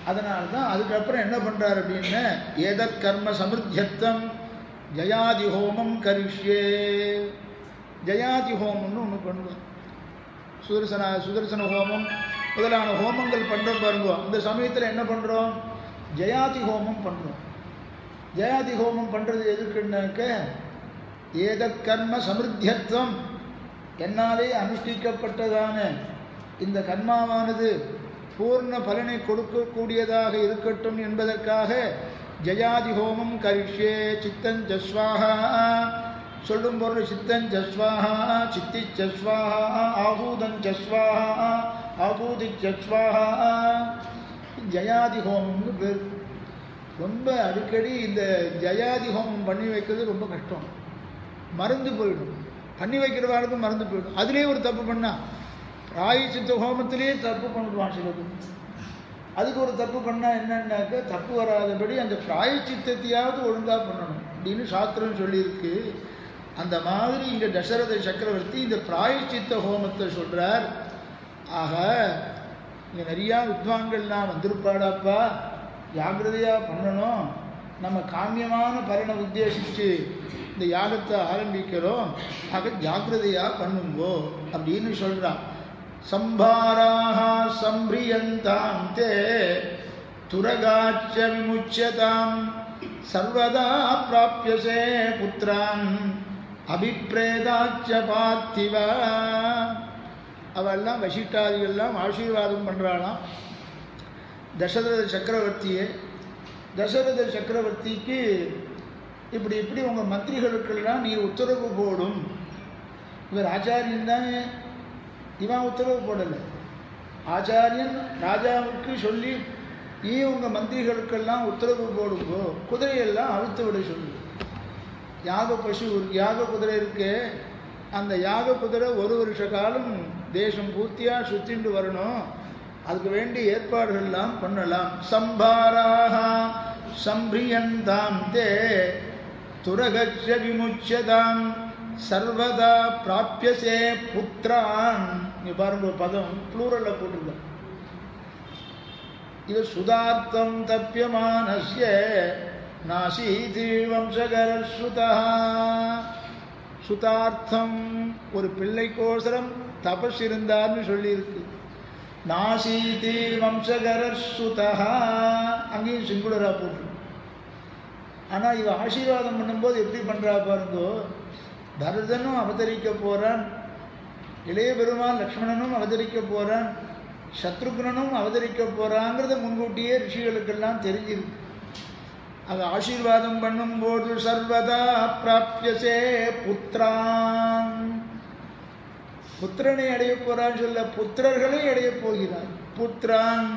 அதனால தான் அதுக்கப்புறம் என்ன பண்ணுறார் அப்படின்னா ஏதத் கர்ம சமிருத்தியர்த்தம் ஜயாதி ஹோமம் கரிஷ்யே. ஜயாதி ஹோமம்னு ஒன்று பண்ணுவோம். சுதர்சன ஹோமம் முதலான ஹோமங்கள் பண்ணுறோம் பாருங்க. அந்த சமயத்தில் என்ன பண்ணுறோம், ஜயாதி ஹோமம் பண்ணுறோம். ஜயாதி ஹோமம் பண்ணுறது எதுக்குன்னாக்க ஏதத் கர்ம சமிருத்தியர்த்தம், என்னாலே அனுஷ்டிக்கப்பட்டதான இந்த கர்மாவானது பூர்ண பலனை கொடுக்கக்கூடியதாக இருக்கட்டும் என்பதற்காக ஜயாதி ஹோமம் கரிஷ்யே. சித்தஞ்சஸ்வாஹா சொல்லும் பொருள் சித்தஞ்சஸ்வாஹா, சித்திச்சஸ்வாஹா, ஆபூதஞ்சஸ்வாஹா, ஆபூதிச்சஸ்வாஹா. ஜயாதி ஹோமம்னு பேர். ரொம்ப அடிக்கடி இந்த ஜயாதி ஹோமம் பண்ணி வைக்கிறது ரொம்ப கஷ்டம். மறந்து போயிடும், பண்ணி வைக்கிறவாளுக்கும் மறந்து போயிடும். அதுலேயே ஒரு தப்பு பண்ணால் பிராயச்சித்த ஹோமத்திலேயே தப்பு பண்ணிடுவான் சில பேர். அதுக்கு ஒரு தப்பு பண்ணால் என்னன்னாக்க தப்பு வராதபடி அந்த பிராயச்சித்தத்தையாவது ஒழுங்காக பண்ணணும் அப்படின்னு சாஸ்திரம் சொல்லியிருக்கு. அந்த மாதிரி இங்கே தசரத சக்கரவர்த்தி இந்த பிராயச்சித்த ஹோமத்தை சொல்கிறார். ஆக இங்கே நிறையா வித்வான்கள்லாம் வந்திருப்பாடாப்பா, ஜாகிரதையாக பண்ணணும், நம்ம காமியமான பலனை உத்தேசித்து இந்த யாகத்தை ஆரம்பிக்கிறோம், ஆக ஜாகிரதையாக பண்ணுங்கோ அப்படின்னு சொல்கிறான். சம்பாராக சம்பிரியந்தாம் தே துரகாச்ச விமுச்சியதாம் சர்வதா பிராப்யசே புத்திரான் அபிப்ரேதாச்ச பார்த்திவா. அவெல்லாம் வசிஷ்டாதிகள்லாம் ஆசீர்வாதம் பண்ணுறாளாம் தசரத சக்கரவர்த்தியே. தசரத சக்கரவர்த்திக்கு இப்படி இப்படி உங்கள் மந்திரிகளுக்கெல்லாம் நீ உத்தரவு போடும். இவர் ஆச்சாரியன் தானே, இவன் உத்தரவு போடலை. ஆச்சாரியன் ராஜாவுக்கு சொல்லி நீ உங்கள் மந்திரிகளுக்கெல்லாம் உத்தரவு போடுங்கோ, குதிரையெல்லாம் அழுத்து விட சொல்லு. யாக பசு யாக குதிரை இருக்கு, அந்த யாக குதிரை ஒரு வருஷ காலம் தேசம் பூர்த்தியாக சுற்றிண்டு வரணும், அதுக்கு வேண்டிய ஏற்பாடுகள்லாம் பண்ணலாம். சம்பாராக சம்பிரியந்தாம் தே துரகச்ச விமுச்சியதாம் சர்வதா பிராப்யசே புத்திரான். நீ பாருங்க பதம் ப்ளூரலில் போட்டிருக்க. இது சுதார்த்தம் தப்பியமானஸ்ய நாசீதி வம்சகரஸ்ருதா. சுதார்த்தம் ஒரு பிள்ளைக்கோசரம் தபஸ் இருந்தார்னு சொல்லியிருக்கு. நாசீதி வம்சகரஸ்ருதா அங்கேயும் சிங்குலரா போட்டு. ஆனால் இவ ஆசீர்வாதம் பண்ணும்போது எப்படி பண்ணுறா பாருங்கோ. பரதனும் அவதரிக்க போகிறான், இளைய பெருமான் லக்ஷ்மணனும் அவதரிக்க போகிறான், சத்ருக்னனும் அவதரிக்க போகிறாங்கிறத முன்கூட்டியே ரிஷிகளுக்கெல்லாம் தெரிஞ்சிருக்கு. அது ஆசீர்வாதம் பண்ணும்போது சர்வதா பிராப்யசே புத்திரான், புத்திரனை அடைய போகிறான்னு சொல்ல புத்திரர்களை அடைய போகிறார். புத்திரான்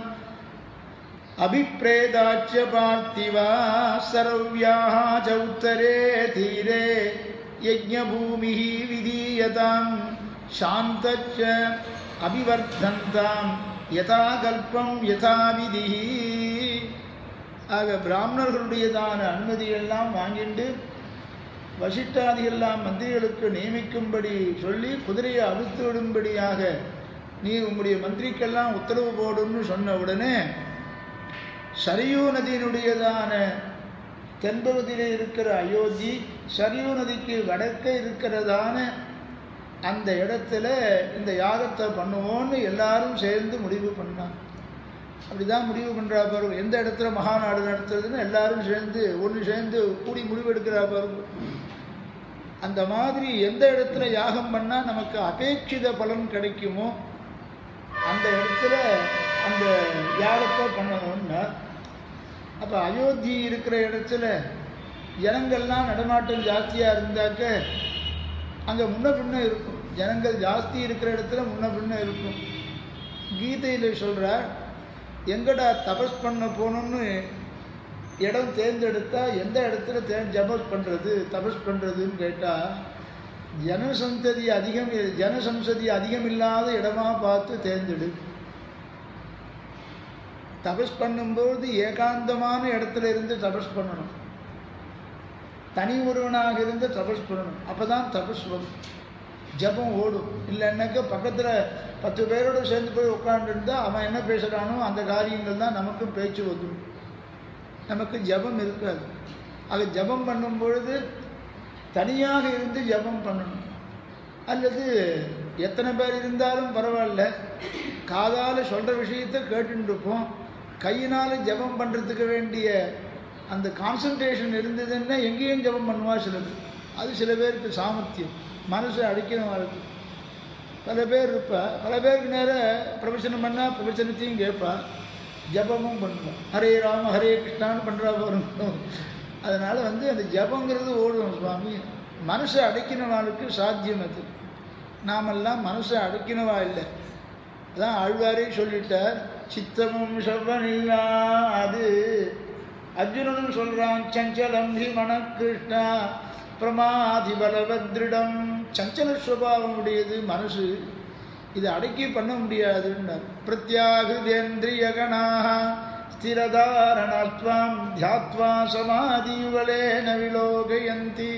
அபிப்ரேதாச்ச பார்த்திவா சரவ்யாஹ ச உத்தரே தீரே யஜ்ஞபூமி விதீயதாம் சாந்தச்ச அபிவர்த்தந்தாம் யதா கல்பம் யதா விதி. ஆக பிராமணர்களுடையதான அனுமதியெல்லாம் வாங்கிட்டு வசிஷ்டாதிகள்லாம் மந்திரிகளுக்கு நியமிக்கும்படி சொல்லி குதிரையை அழுத்து விடும்படியாக நீ உங்களுடைய மந்திரிக்கெல்லாம் உத்தரவு போடுன்னு சொன்ன உடனே சரியு நதியினுடையதான தென்பகுதியில் இருக்கிற அயோத்தி, சரியு நதிக்கு வடக்கே இருக்கிறதான அந்த இடத்துல இந்த யாகத்தை பண்ணுவோன்னு எல்லாரும் சேர்ந்து முடிவு பண்ணாங்க. அப்படிதான் முடிவு பண்ணுறா பாருங்க. எந்த இடத்துல மகாநாடு நடத்துறதுன்னு எல்லாரும் சேர்ந்து ஒன்று சேர்ந்து கூடி முடிவெடுக்கிறா பாருங்க. அந்த மாதிரி எந்த இடத்துல யாகம் பண்ணால் நமக்கு அபேட்சித பலன் கிடைக்குமோ அந்த இடத்துல அந்த யாகத்தை பண்ணணும்னா, அப்போ அயோத்தி இருக்கிற இடத்துல ஜனங்கள்லாம் நடமாட்டம் ஜாஸ்தியாக இருந்தாக்க அங்கே முன்ன பின்ன இருக்கும். ஜனங்கள் ஜாஸ்தி இருக்கிற இடத்துல முன்ன பின்ன இருக்கும். கீதையில் சொல்கிறார், எங்கடா தபஸ் பண்ண போகணும்னு இடம் தேர்ந்தெடுத்தால் எந்த இடத்துல ஜபஸ் பண்ணுறது தபஸ் பண்ணுறதுன்னு கேட்டால் ஜனசம்சதி அதிகம் இல்லாத இடமா பார்த்து தேர்ந்தெடு. தபஸ் பண்ணும்போது ஏகாந்தமான இடத்துல இருந்து தபஸ் பண்ணணும், தனி ஒருவனாக இருந்து தபஸ் பண்ணணும். அப்போ தான் தபஸ் வரும், ஜபம் ஓடும். இல்லைன்னாக்க பக்கத்தில் 10 பேரோடு சேர்ந்து போய் உட்காந்துருந்தா அவன் என்ன பேசுகிறானோ அந்த காரியங்கள் தான் நமக்கும் பேச்சு வந்துடும், நமக்கு ஜபம் இருக்காது. அது ஜபம் பண்ணும் பொழுது தனியாக இருந்து ஜபம் பண்ணணும். அல்லது எத்தனை பேர் இருந்தாலும் பரவாயில்ல, காதால் சொல்கிற விஷயத்தை கேட்டுட்டு இருப்போம், கையினால் ஜபம் பண்ணுறதுக்கு வேண்டிய அந்த கான்சன்ட்ரேஷன் இருந்ததுன்னா எங்கேயும் ஜபம் பண்ணுவா சிலது. அது சில பேருக்கு சாமர்த்தியம், மனசை அடிக்கிறவங்களுக்கு. பல பேர் இருப்பா, பல பேருக்கு நேரம் பிரவச்சனம் பண்ணால் பிரவச்சனத்தையும் கேட்பா, ஜபமும் பண்ணுவோம், ஹரே ராம ஹரே கிருஷ்ணான்னு பண்ணுறா போகிறோம். அதனால் அந்த ஜபங்கிறது ஓடும் சுவாமி. மனசை அடக்கினவாளுக்கு சாத்தியம் அது. நாமெல்லாம் மனசை அடக்கினவா இல்லை. அதான் ஆழ்வாரே சொல்லிட்டார், சித்தமும் செவ்வனில்லாது. அர்ஜுனனும் சொல்றான், சஞ்சலம் ஹி மனக்கிருஷ்ணா பிரமாதி பலவத்ரிடம். சஞ்சல சுபாவம் உடையது மனசு, இதை அடக்கி பண்ண முடியாதுன்னார். பிரத்யாகிருதேந்திரியகணாக ஸ்திரதாரணத்வாம் தியாத்வா சமாதியுகலேன விலோகயந்தி.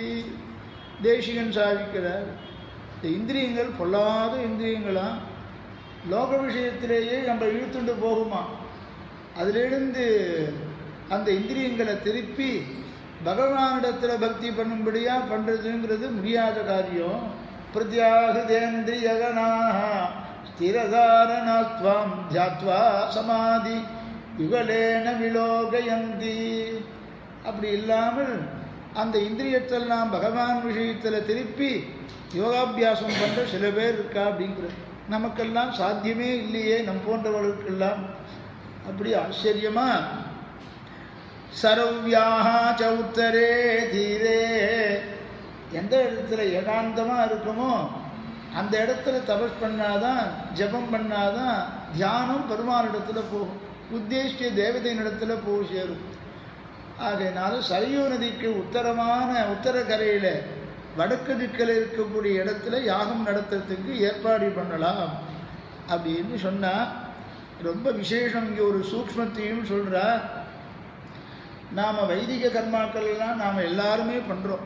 தேசிகன் சாதிக்கிறார், இந்த இந்திரியங்கள் பொல்லாத இந்திரியங்களாம், லோக விஷயத்திலேயே நம்ம இழுத்துண்டு போகுமா, அதிலிருந்து அந்த இந்திரியங்களை திருப்பி பகவானிடத்தில் பக்தி பண்ணும்படியா பண்ணுறதுங்கிறது முடியாத காரியம். பிரத்யாகிருதேந்திரியகணாக ஸ்திரதாரணத்வாம் தியாத்வா சமாதி யுகலேன விலோகயந்தி. அப்படி இல்லாமல் அந்த இந்திரியத்தெல்லாம் பகவான் விஷயத்தில் திருப்பி யோகாபியாசம் பண்ணுற சில பேர் இருக்கா அப்படிங்கிறது. நமக்கெல்லாம் சாத்தியமே இல்லையே, நம் போன்றவர்களுக்கெல்லாம். அப்படி ஆச்சரியமா சரவ்யாக சௌத்தரே தீரே, எந்த இடத்துல ஏகாந்தமாக இருக்குமோ அந்த இடத்துல தபஸ் பண்ணாதான், ஜபம் பண்ணாதான் தியானம் பெருமானிடத்தில் போகும், உத்தேசிய தேவதையினிடத்துல போய் சேரும். ஆகையினால சரையூ நதிக்கு உத்தரக்கரையில் வடக்கு திக்கில் இருக்கக்கூடிய இடத்துல யாகம் நடத்துறதுக்கு ஏற்பாடு பண்ணலாம் அப்படின்னு சொன்னால் ரொம்ப விசேஷம். இங்கே ஒரு சூக்ஷ்மத்தையும் சொல்கிறா. நாம் வைதிக கர்மாக்கள் எல்லாம் நாம் எல்லாருமே பண்ணுறோம்,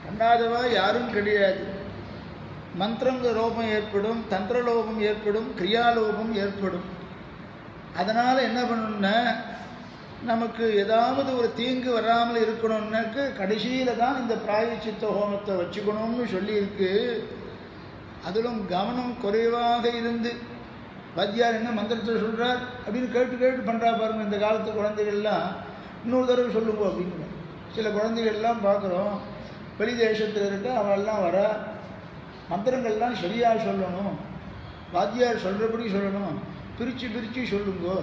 பண்ணாதவா யாரும் கிடையாது. மந்திரங்க லோபம் ஏற்படும், தந்திரலோபம் ஏற்படும், கிரியாலோபம் ஏற்படும். அதனால் என்ன பண்ணணும்னா, நமக்கு ஏதாவது ஒரு தீங்கு வராமல் இருக்கணும்னாக்க கடைசியில் தான் இந்த பிராயச்சித்த ஹோமத்தை வச்சுக்கணும்னு சொல்லியிருக்கு. அதிலும் கவனம் குறைவாக இருந்து வாத்தியார் என்ன மந்திரத்தை சொல்கிறார் அப்படின்னு கேட்டு பண்ணுறா பாருங்கள். இந்த காலத்து குழந்தைகள்லாம் இன்னொரு தடவை சொல்லுங்க அப்படிங்கிற சில குழந்தைகள்லாம் பார்க்குறோம், வெளி தேசத்தில் இருக்க அவெல்லாம் வர மந்திரங்கள்லாம் சரியாக சொல்லணும், வாத்தியார் சொல்கிறபடி சொல்லணும், பிரித்து சொல்லுங்கோ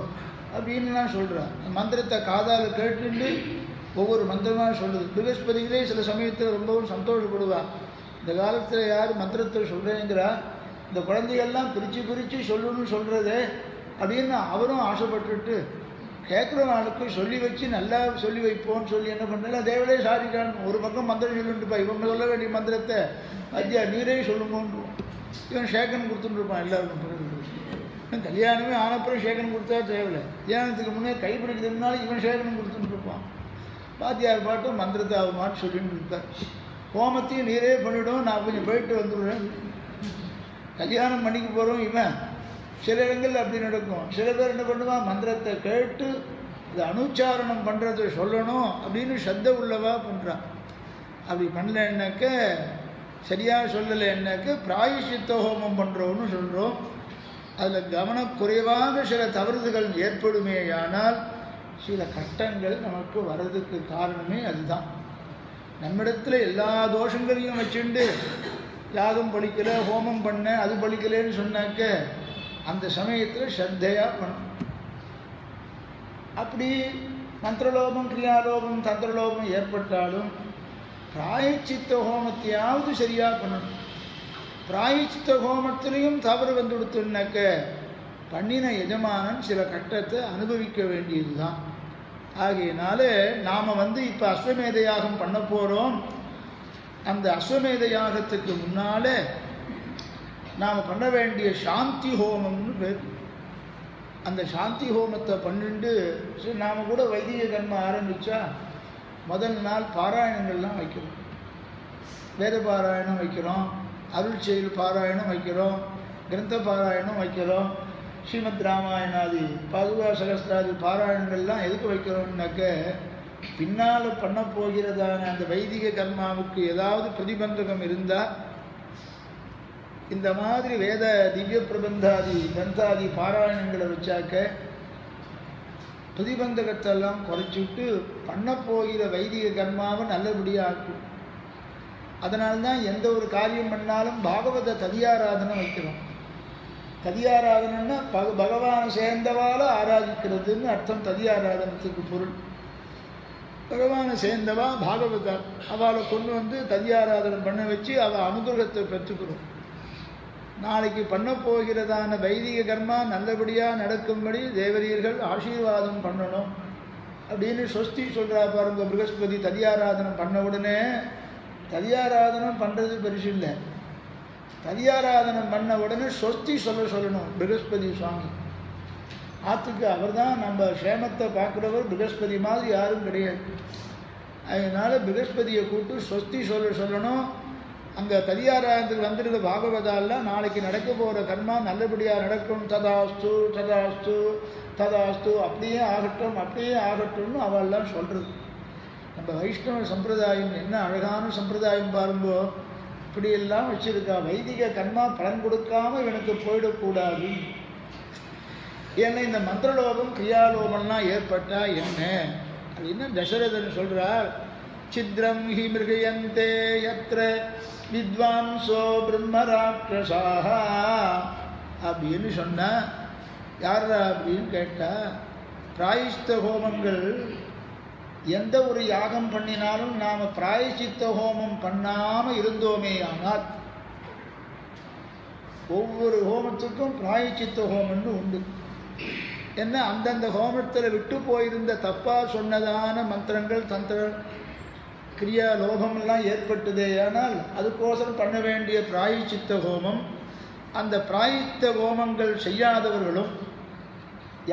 அப்படின்லாம் சொல்கிறான். மந்திரத்தை காதால் கேட்டுண்டு ஒவ்வொரு மந்திரமாக சொல்லுது. பிருகஸ்பதிகளே சில சமயத்தில் ரொம்பவும் சந்தோஷப்படுவாள். இந்த காலத்தில் யார் மந்திரத்தை சொல்கிறேங்கிறா, இந்த குழந்தைகள்லாம் பிரித்து சொல்லணும்னு சொல்கிறதே அப்படின்னு அவரும் ஆசைப்பட்டுட்டு கேட்குறவங்களுக்கு சொல்லி வச்சு நல்லா சொல்லி வைப்போம்னு சொல்லி என்ன பண்ணல, தேவலே சாதிக்கான் ஒரு பக்கம் மந்திரம் சொல்லிட்டுப்பா, இவங்க சொல்ல வேண்டிய மந்திரத்தை ஐயா நீரே சொல்லுங்கன்றுவோம். இவன் சேகன் கொடுத்துட்டுருப்பான் எல்லாருக்கும். கல்யாணமே ஆனப்புறம் சேகன் கொடுத்தா தேவையில்லை, கல்யாணத்துக்கு முன்னே கைப்பிடிக்கிறதுக்கு முன்னால் இவன் சேகனம் கொடுத்துட்டுருப்பான். வாத்தியார் பாட்டும் மந்திரத்தை அவர் மாட்டு சொல்லிட்டு இருப்பார். ஹோமத்தையும் நீரே பண்ணிவிடும், நான் கொஞ்சம் போயிட்டு வந்துடுவேன். கல்யாணம் பண்ணிக்க போகிறோம் இவன். சில இடங்கள் அப்படி நடக்கும். சில பேர் என்ன பண்ணுவான், மந்திரத்தை கேட்டு இது அனுச்சாரணம் பண்ணுறதை சொல்லணும் அப்படின்னு சத்த உள்ளவா பண்ணுறான். அப்படி பண்ணலன்னாக்க, சரியாக சொல்லலைன்னாக்க பிராயசித்த ஹோமம் பண்ணுறோன்னு சொல்கிறோம். அதில் கவனக்குறைவாக சில தவறுகள் ஏற்படுமேயானால் சில கஷ்டங்கள் நமக்கு வர்றதுக்கு காரணமே அதுதான். நம்மிடத்தில் எல்லா தோஷங்களையும் வச்சுண்டு யாகம் பலிக்கலை, ஹோமம் பண்ண, அது பலிக்கலைன்னு சொன்னாக்க அந்த சமயத்தில் ஸ்ரத்தையாக பண்ணும். அப்படி மந்திரலோபம், கிரியாலோபம், தந்திரலோபம் ஏற்பட்டாலும் பிராயச்சித்த ஹோமத்தையாவது சரியாக பண்ணணும். பிராயச்சித்த ஹோமத்திலையும் தவறு வந்து கொடுத்துனாக்க பண்ணின எஜமானன் சில கட்டத்தை அனுபவிக்க வேண்டியது தான். ஆகையினால நாம் இப்போ அஸ்வமேத யாகம் பண்ண போகிறோம். அந்த அஸ்வமேத யாகத்துக்கு முன்னால் நாம் பண்ண வேண்டிய சாந்தி ஹோமம்னு பேர். அந்த சாந்தி ஹோமத்தை பண்ணிட்டு நாம் கூட வைதிக கர்மம் ஆரம்பித்தா முதல் நாள் பாராயணங்கள்லாம் வைக்கிறோம். வேத பாராயணம் வைக்கிறோம், அருள் செயல் பாராயணம் வைக்கிறோம், கிரந்த பாராயணம் வைக்கிறோம், ஸ்ரீமத் ராமாயணாதி பாதுகா சகஸ்திராதி பாராயணங்கள்லாம் எதுக்கு வைக்கிறோம்னாக்க பின்னால் பண்ண போகிறதான அந்த வைதிக கர்மாவுக்கு ஏதாவது பிரதிபந்தகம் இருந்தால் இந்த மாதிரி வேத திவ்ய பிரபந்தாதி கிரந்தாதி பாராயணங்களை வச்சாக்க பிரதிபந்தகத்தெல்லாம் குறைச்சிட்டு பண்ண போகிற வைதிக கர்மாவை நல்லபடியாக ஆக்கும். அதனால்தான் எந்த ஒரு காரியம் பண்ணாலும் பாகவத ததியாராதனை வைக்கிறோம். ததியாராதனைன்னா பகவானை சேர்ந்தவால ஆராதிக்கிறதுன்னு அர்த்தம். ததியாராதனத்துக்கு பொருள் பகவானை சேர்ந்தவா பாகவதா, அவளை கொண்டு ததியாராதனை பண்ண வச்சு அவள் அனுகிரகத்தை பெற்றுக்கிறோம். நாளைக்கு பண்ண போகிறதான வைதிக கர்மா நல்லபடியாக நடக்கும்படி தேவரீர்கள் ஆசீர்வாதம் பண்ணணும் அப்படின்னு சொஸ்தி சொல்கிறா பாருங்க. ப்ரகஸ்பதி ததியாராதனம் பண்ண உடனே, ததியாராதனம் பண்ணுறது பெருசு இல்லை, ததியாராதனம் பண்ண உடனே சொஸ்தி சொல்லணும் ப்ரகஸ்பதி சுவாமி. ஆற்றுக்கு அவர் தான் நம்ம க்ஷேமத்தை பார்க்குறவர், ப்ரகஸ்பதி மாதிரி யாரும் கிடையாது. அதனால் ப்ரகஸ்பதியை கூப்பிட்டு சொஸ்தி சொல்லணும். அங்கே ததியாராதனத்துக்கு வந்துடுற பாகவதாலாம் நாளைக்கு நடக்க போகிற கர்மா நல்லபடியாக நடக்கும், ததாஸ்து ததாஸ்து ததாஸ்து, அப்படியே ஆகட்டும்னு அவெல்லாம் சொல்கிறது. நம்ம வைஷ்ணவ சம்பிரதாயம் என்ன அழகான சம்பிரதாயம் பாருங்கோ, இப்படியெல்லாம் வச்சுருக்கா. வைதிக கர்மா பலன் கொடுக்காமல் இவனுக்கு போயிடக்கூடாது. ஏன்னா இந்த மந்திரலோகம் கிரியாலோகம்லாம் ஏற்பட்டா என்ன அப்படின்னா தசரதன் சொல்கிறார். சித்ரம் ஹி மிருகயந்தே யத்ர வித்வாம்சோ பிரம்மராட்சசாஹ அப்படின்னு சொன்னால் யாரா அப்படின்னு கேட்டால், பிராயஷ்ட ஹோமங்கள் எந்த ஒரு யாகம் பண்ணினாலும் நாம் பிராயச்சித்த ஹோமம் பண்ணாமல் இருந்தோமே ஆனால், ஒவ்வொரு ஹோமத்துக்கும் பிராயச்சித்த ஹோமம்னு உண்டு. என்ன அந்தந்த ஹோமத்தில் விட்டு போயிருந்த தப்பாக சொன்னதான மந்திரங்கள் தந்திர கிரியா லோகமெல்லாம் ஏற்பட்டதே ஆனால் அதுக்கோசரம் பண்ண வேண்டிய பிராயச்சித்த ஹோமம். அந்த பிராயச்சித்த ஹோமங்கள் செய்யாதவர்களும்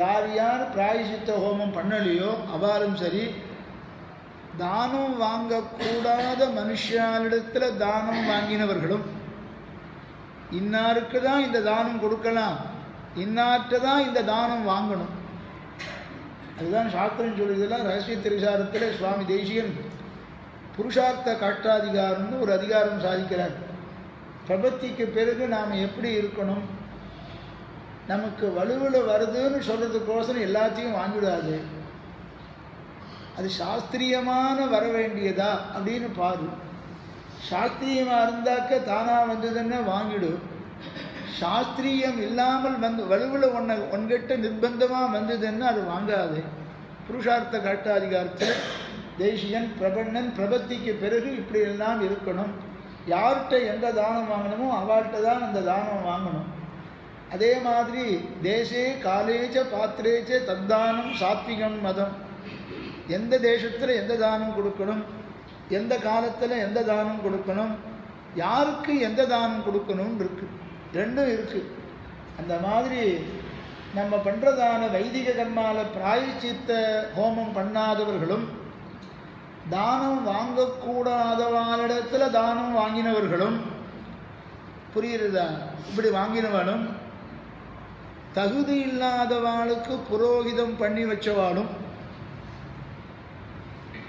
யார் யார் பிராயச்சித்த ஹோமம் பண்ணலையோ அவளும் சரி, தானம் வாங்கக்கூடாத மனுஷாலிடத்தில் தானம் வாங்கினவர்களும், இன்னாருக்கு தான் இந்த தானம் கொடுக்கலாம், இன்னார்கிட்ட தான் இந்த தானம் வாங்கணும், அதுதான் சாஸ்திரம் சொல்லுதெல்லாம். ரகசிய திரிசாரத்தில் சுவாமி தேசிகன் புருஷார்த்த காஷ்டாதிகாரம்னு ஒரு அதிகாரம் சாதிக்கிறார். பிரபத்திக்கு பிறகு நாம் எப்படி இருக்கணும், நமக்கு வலுவில் வருதுன்னு சொல்கிறதுக்கோசரம் எல்லாத்தையும் வாங்கிவிடாது, அது சாஸ்திரியமான வர வேண்டியதா அப்படின்னு பாரு. சாஸ்திரியமாக இருந்தாக்க தானாக வந்ததுன்னு வாங்கிடு, சாஸ்திரியம் இல்லாமல் வந்து வலுவில் ஒன்கிட்ட நிர்பந்தமாக வந்ததுன்னு அது வாங்காது. புருஷார்த்த காஷ்டாதிகாரத்தில் தேசிகன் பிரபன்னன் பிரபத்திக்கு பிறகு இப்படியெல்லாம் இருக்கணும், யார்கிட்ட எந்த தானம் வாங்கணுமோ அவள்கிட்ட தான் அந்த தானம் வாங்கணும். அதே மாதிரி தேசே காலேச்ச பாத்திரேச்ச தத்தானம் சாத்விகம் மதம், எந்த தேசத்தில் எந்த தானம் கொடுக்கணும், எந்த காலத்தில் எந்த தானம் கொடுக்கணும், யாருக்கு எந்த தானம் கொடுக்கணும்னு இருக்குது, ரெண்டும் இருக்குது. அந்த மாதிரி நம்ம பண்ணுறதான வைதிக கர்மாவில் பிராயச்சித்த ஹோமம் பண்ணாதவர்களும், தானம் வாங்கக்கூடாதவாளிடத்தில் தானம் வாங்கினவர்களும், புரியுறதா, இப்படி வாங்கினவாளும், தகுதி இல்லாதவாளுக்கு புரோகிதம் பண்ணி வச்சவாளும்,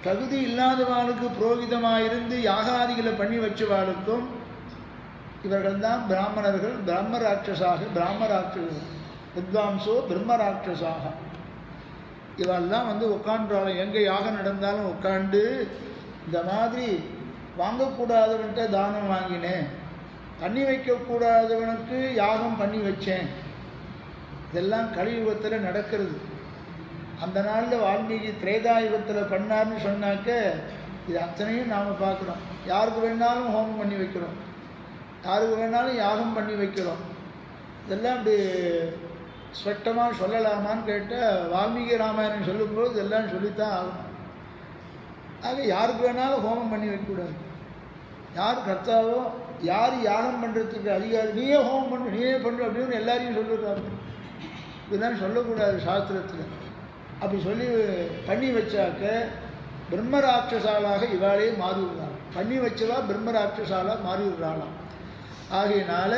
தகுதி இல்லாதவாளுக்கு புரோகிதமாயிருந்து யாகாதிகளை பண்ணி வச்சவாளுக்கும் இவர்கள் தான் பிராமணர்கள். பிரம்மராட்சசாக, பிராமராட்சச வித்வாம்சோ பிரம்மராட்சசாக, இவெல்லாம் வந்து உட்காந்துறாங்க. எங்கே யாகம் நடந்தாலும் உட்காந்து இந்த மாதிரி வாங்கக்கூடாதவன்கிட்ட தானம் வாங்கினேன், பண்ணி வைக்கக்கூடாதவனுக்கு யாகம் பண்ணி வச்சேன், இதெல்லாம் கலியுகத்தில் நடக்கிறது. அந்த நாளில் வால்மீகி திரேதாயுகத்தில் பண்ணார்னு சொன்னாக்க இது அத்தனையும் நாம் பார்க்குறோம். யாருக்கு வேணாலும் ஹோமம் பண்ணி வைக்கிறோம், யாருக்கு வேணாலும் யாகம் பண்ணி வைக்கிறோம். இதெல்லாம் இப்படி ஸ்பஷ்டமாக சொல்லலாமான்னு கேட்டால் வால்மீகி ராமாயணம் சொல்லும்போது இதெல்லாம் சொல்லித்தான் ஆகும். ஆக யாருக்கு வேணாலும் ஹோமம் பண்ணி வைக்கக்கூடாது. யார் கர்த்தாவோ, யார் யாகம் பண்ணுறதுக்கு அதிகாரி, நீயே ஹோமம் பண்ணு, நீயே பண்ணு அப்படின்னு எல்லாரையும் சொல்லிருக்காங்க. இதெல்லாம் சொல்லக்கூடாது சாஸ்திரத்தில். அப்படி சொல்லி பண்ணி வச்சாக்க பிரம்மராட்சசாலாக இவாளே மாறிவிடுறாள். பண்ணி வச்சவா பிரம்மராட்சசாலாக மாறிவிடுறாளாம். ஆகையினால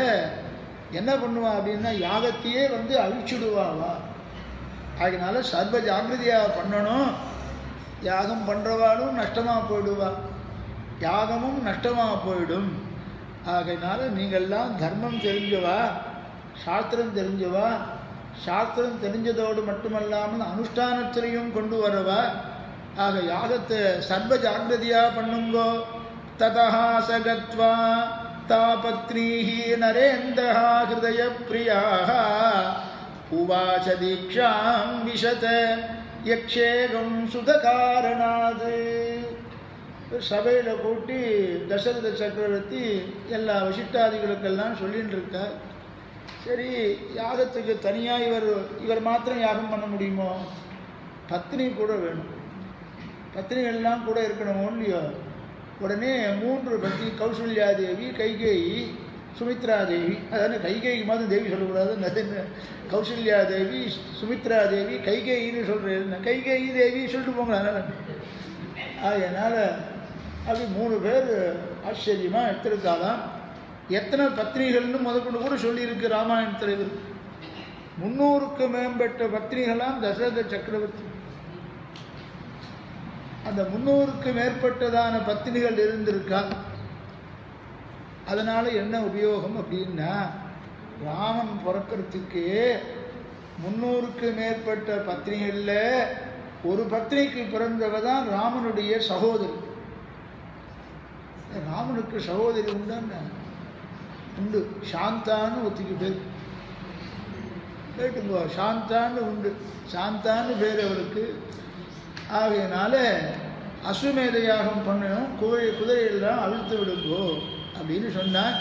என்ன பண்ணுவா அப்படின்னா யாகத்தையே வந்து அழிச்சுடுவாவா. ஆகையினால சர்வ ஜாகிரதையாக பண்ணணும். யாகம் பண்ணுறவாளும் நஷ்டமாக போயிடுவா, யாகமும் நஷ்டமாக போயிடும். ஆகையினால நீங்கள்லாம் தர்மம் தெரிஞ்சவா, சாஸ்திரம் தெரிஞ்சவா, சாஸ்திரம் தெரிஞ்சதோடு மட்டுமல்லாமல் அனுஷ்டானத்திலையும் கொண்டு வரவா. ஆக யாகத்தை சர்வ ஜாகிரதையாக பண்ணுங்கோ. ததா சகத்வா தாபத்னீஹி நரேந்திரஹா ஹிருதய பிரியாஹ உவாச தீக்ஷாம் விஷத யக்ஷேகம் சுதகாரணாது. சபையில் கூட்டி தசரத சக்கரவர்த்தி எல்லா வசிஷ்டாதிகளுக்கெல்லாம் சொல்லின்னு இருக்கார். சரி, யாகத்துக்கு தனியாக இவர் மாத்திரம் யாகம் பண்ண முடியுமோ? பத்னி கூட வேணும், பத்னிகள்லாம் கூட இருக்கணுமோ இல்லையோ? உடனே 3 பத்னி, கௌசல்யாதேவி, கைகேயி, சுமித்ராதேவி. அதாவது கைகேயி மாதிரி தேவி சொல்லக்கூடாது, கௌசல்யாதேவி, சுமித்ராதேவி, கைகேயின்னு சொல்கிறேன். கைகேயி தேவி சொல்லிட்டு போங்களேன். அதனால் அப்படி 3 பேர் ஆச்சரியமாக எடுத்திருக்காதான். எத்தனை பத்னிகள்னு முதற்கொண்டு கூட சொல்லியிருக்கு ராமாயண தலைவர். 300க்கு மேம்பட்ட பத்னிகளாம் தசரத சக்கரவர்த்தி. அந்த 300க்கு மேற்பட்டதான பத்னிகள் இருந்திருக்கா. அதனால என்ன உபயோகம் அப்படின்னா, ராமன் பிறக்கிறதுக்கு 300க்கு மேற்பட்ட பத்னிகளில் ஒரு பத்னிக்கு பிறந்தவ தான் ராமனுடைய சகோதரி. ராமனுக்கு சகோதரி உண்டான்னு உண்டு. சாந்தான்னு ஒத்திக்கு பேர் கேட்டுங்கோ, சாந்தான்னு உண்டு. சாந்தான்னு பேர் அவருக்கு. ஆகையினால அஸ்வமேத யாகம் பண்ணணும், குதிரையெல்லாம் அவிழ்த்து விடுங்கோ அப்படின்னு சொன்னார்.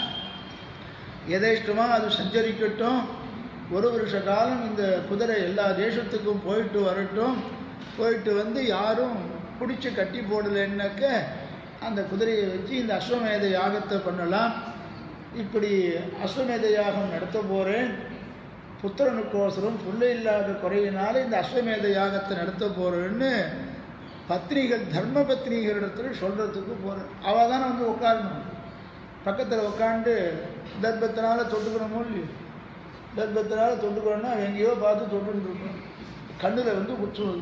எதேஷ்டமாக அது சஞ்சரிக்கட்டும், 1 வருஷ காலம் இந்த குதிரை எல்லா தேசத்துக்கும் போயிட்டு வரட்டும். போயிட்டு வந்து யாரும் பிடிச்சி கட்டி போடலைன்னாக்க அந்த குதிரையை வச்சு இந்த அஸ்வமேத யாகத்தை பண்ணலாம். இப்படி அஸ்வமேத யாகம் நடத்த போகிறேன், புத்திரனுக்கோசரம் பிள்ளை இல்லாத குறையினால இந்த அஸ்வமேத யாகத்தை நடத்த போகிறேன்னு பத்னிகள், தர்ம பத்னிகளிடத்தில் சொல்கிறதுக்கு போகிறேன். அவள் தானே வந்து உட்காரணும், பக்கத்தில் உட்காந்து தர்பத்தினால தொட்டுக்கணுமோ இல்லையோ? தர்பத்தினால தொட்டுக்கணும்னா எங்கேயோ பார்த்து தொட்டுருக்கணும். கண்ணில் வந்து குத்துவது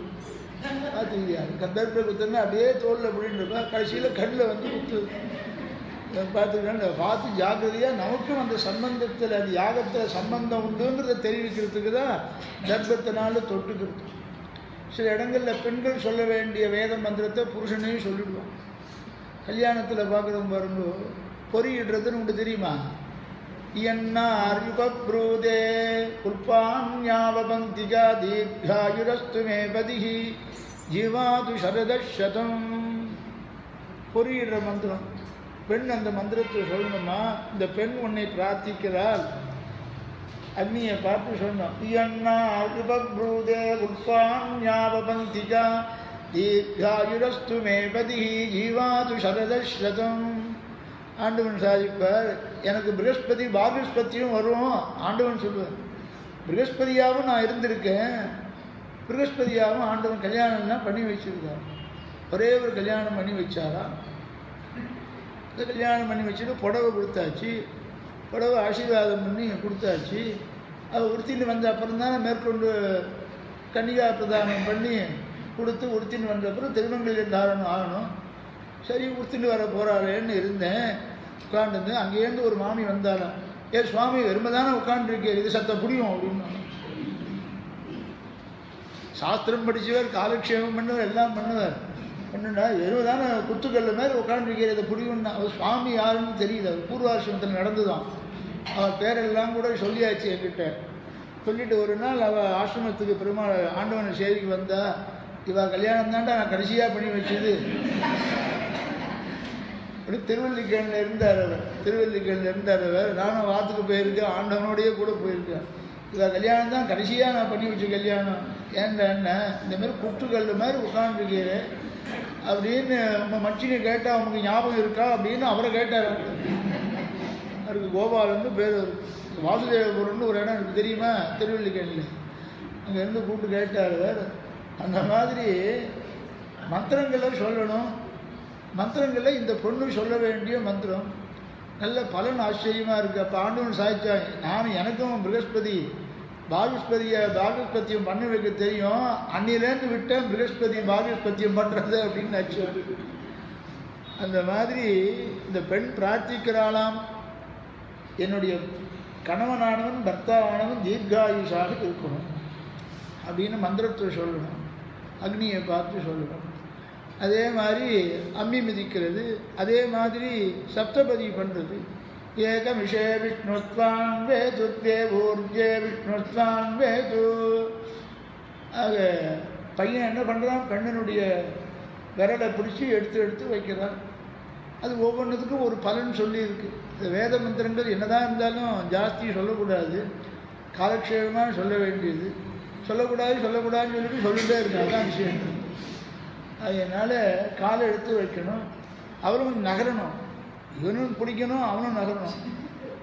பார்த்துக்கியா? தர்ப குத்துன்னா அப்படியே தோளில் அப்படின்னு இருக்கா, கடைசியில் கண்ணில் வந்து குத்துது. பார்த்துக்கிட்டா பார்த்து ஜாக்கிரதையாக நமக்கும் அந்த சம்பந்தத்தில், அது யாகத்தில் சம்பந்தம் உண்டுன்றதை தெரிவிக்கிறதுக்கு தான் தர்பத்தினால தொட்டுக்கிறது. சில இடங்களில் பெண்கள் சொல்ல வேண்டிய வேத மந்திரத்தை புருஷனையும் சொல்லிடுவோம். கல்யாணத்தில் பார்க்குறோம் பாருங்க, பொறியிடுறதுன்னு உங்களுக்கு தெரியுமா? யன்னார்யுபப்ரூதே புல்பான்யாவபந்திகா தீர்காயுரஸ்து மே பதிஹி ஜீவாது சரதசதம். பொறியிடுற மந்திரம். பெண் அந்த மந்திரத்தை சொல்லணுமா? இந்த பெண் உன்னை பிரார்த்திக்கிறாள், அக்னியை பார்த்து சொல்லணும். யன்னார்யுபப்ரூதே புல்பான்யாவபந்திகா தீர்காயுரஸ்து மே பதிஹி ஜீவாது சரதசதம். ஆண்டவன் சாதிப்பார், எனக்கு ப்ரகஸ்பதி பாகிஸ்பத்தியும் வரும். ஆண்டவன் சொல்லுவார், ப்ரகஸ்பதியாகவும் நான் இருந்திருக்கேன். ப்ரகஸ்பதியாகவும் ஆண்டவன் கல்யாணம்லாம் பண்ணி வச்சுருக்கார். ஒரே ஒரு கல்யாணம் பண்ணி வச்சாரா? இந்த கல்யாணம் பண்ணி வச்சுட்டு புடவை கொடுத்தாச்சு, புடவை ஆசீர்வாதம் பண்ணி கொடுத்தாச்சு. அவள் உடுத்தின்னு வந்த அப்புறம் தானே மேற்கொண்டு கன்னிகா பிரதானம் பண்ணி கொடுத்து உடுத்தின்னு வந்த அப்புறம் திருமங்கல்யம் தாரணம் ஆகணும். சரி, உடுத்திட்டு வர போகிறாளேன்னு இருந்தேன், உட்காந்துருந்து. அங்கேருந்து ஒரு மாமி வந்தாலும், ஏ சுவாமி வெறுமை தானே உட்காந்துருக்கேன், இது சத்த புரியும் அப்படின்னு. சாஸ்திரம் படித்தவர், காலக்ஷேபம் பண்ணுவார், எல்லாம் பண்ணுவார். பண்ணுனா வெறுமை தானே குத்துக்கல்ல மேலே உட்காந்துருக்கிற இதை புரியும்னா. அவர் சுவாமி யாருன்னு தெரியுது, அவர் பூர்வாசிரமத்தில் நடந்துதான். அவள் பேரெல்லாம் கூட சொல்லியாச்சு என்கிட்ட. சொல்லிட்டு ஒரு நாள் அவள் ஆசிரமத்துக்கு பெருமாள் ஆண்டவனை சேரிக்கு வந்தா, இவள் கல்யாணம் தாண்டா நான் கடைசியாக பண்ணி வச்சது. அப்படி திருவல்லிக்கேணில் இருந்தார் அவர். திருவல்லிக்கேணில் இருந்தார் அவர். நானும் வாத்துக்கு போயிருக்கேன், ஆண்டவனோடையே கூட போயிருக்கேன். இவள் கல்யாணம் தான் கடைசியாக நான் பண்ணி வச்ச கல்யாணம். ஏன்டா என்ன இந்தமாரி குற்றுக்கல் மாதிரி உட்காந்துருக்கீரு அப்படின்னு உங்கள் மச்சினை கேட்டால் அவனுக்கு ஞாபகம் இருக்கா அப்படின்னு அவரை கேட்டார். அவருக்கு கோபாலன்னு பேர். வாசுதேவபுரம்னு ஒரு இடம் எனக்கு தெரியுமா, திருவல்லிக்கேணியில். அங்கேருந்து கூப்பிட்டு கேட்டார் அவர். அந்த மாதிரி மந்திரங்களை சொல்லணும். மந்திரங்களில் இந்த பொண்ணு சொல்ல வேண்டிய மந்திரம் நல்ல பலன் ஆச்சரியமாக இருக்குது. அப்போ ஆண்டவன் சாதிச்சாங்க, நானும் எனக்கும் ப்ரகஸ்பதி பாகிஸ்பத்தியம் பண்ண வைக்க தெரியும், அன்னிலேருந்து விட்டேன் ப்ரகஸ்பதி பாகிஸ்பத்தியம் பண்ணுறது அப்படின்னு ஆச்சு. அந்த மாதிரி இந்த பெண் பிரார்த்திக்கிறாளாம், என்னுடைய கணவனானவன் பர்த்தாவானவன் தீர்காயுஷாக இருக்கணும் அப்படின்னு மந்திரத்தை சொல்லணும். அக்னியை பார்த்து சொல்லணும். அதே மாதிரி அம்மி மிதிக்கிறது, அதே மாதிரி சப்தபதி பண்ணுறது. ஏக விஷய விஷ்ணுத்வான் வேது தேவூர்ஜே விஷ்ணுத்வான் வேது. ஆக பையன் என்ன பண்ணுறான், பெண்ணனுடைய விரலை பிடிச்சி எடுத்து வைக்கிறான். அது ஒவ்வொன்றுத்துக்கும் ஒரு பலன் சொல்லியிருக்கு. இந்த வேத மந்திரங்கள் என்னதான் இருந்தாலும் ஜாஸ்தி சொல்லக்கூடாது, காலக்ஷேபமாக சொல்ல வேண்டியது. சொல்லக்கூடாதுன்னு சொல்லிட்டு சொல்லிகிட்டே இருக்கு, அதான் விஷயம். அதனால் காலை எடுத்து வைக்கணும், அவரும் நகரணும், இவனும் பிடிக்கணும், அவனும் நகரணும்.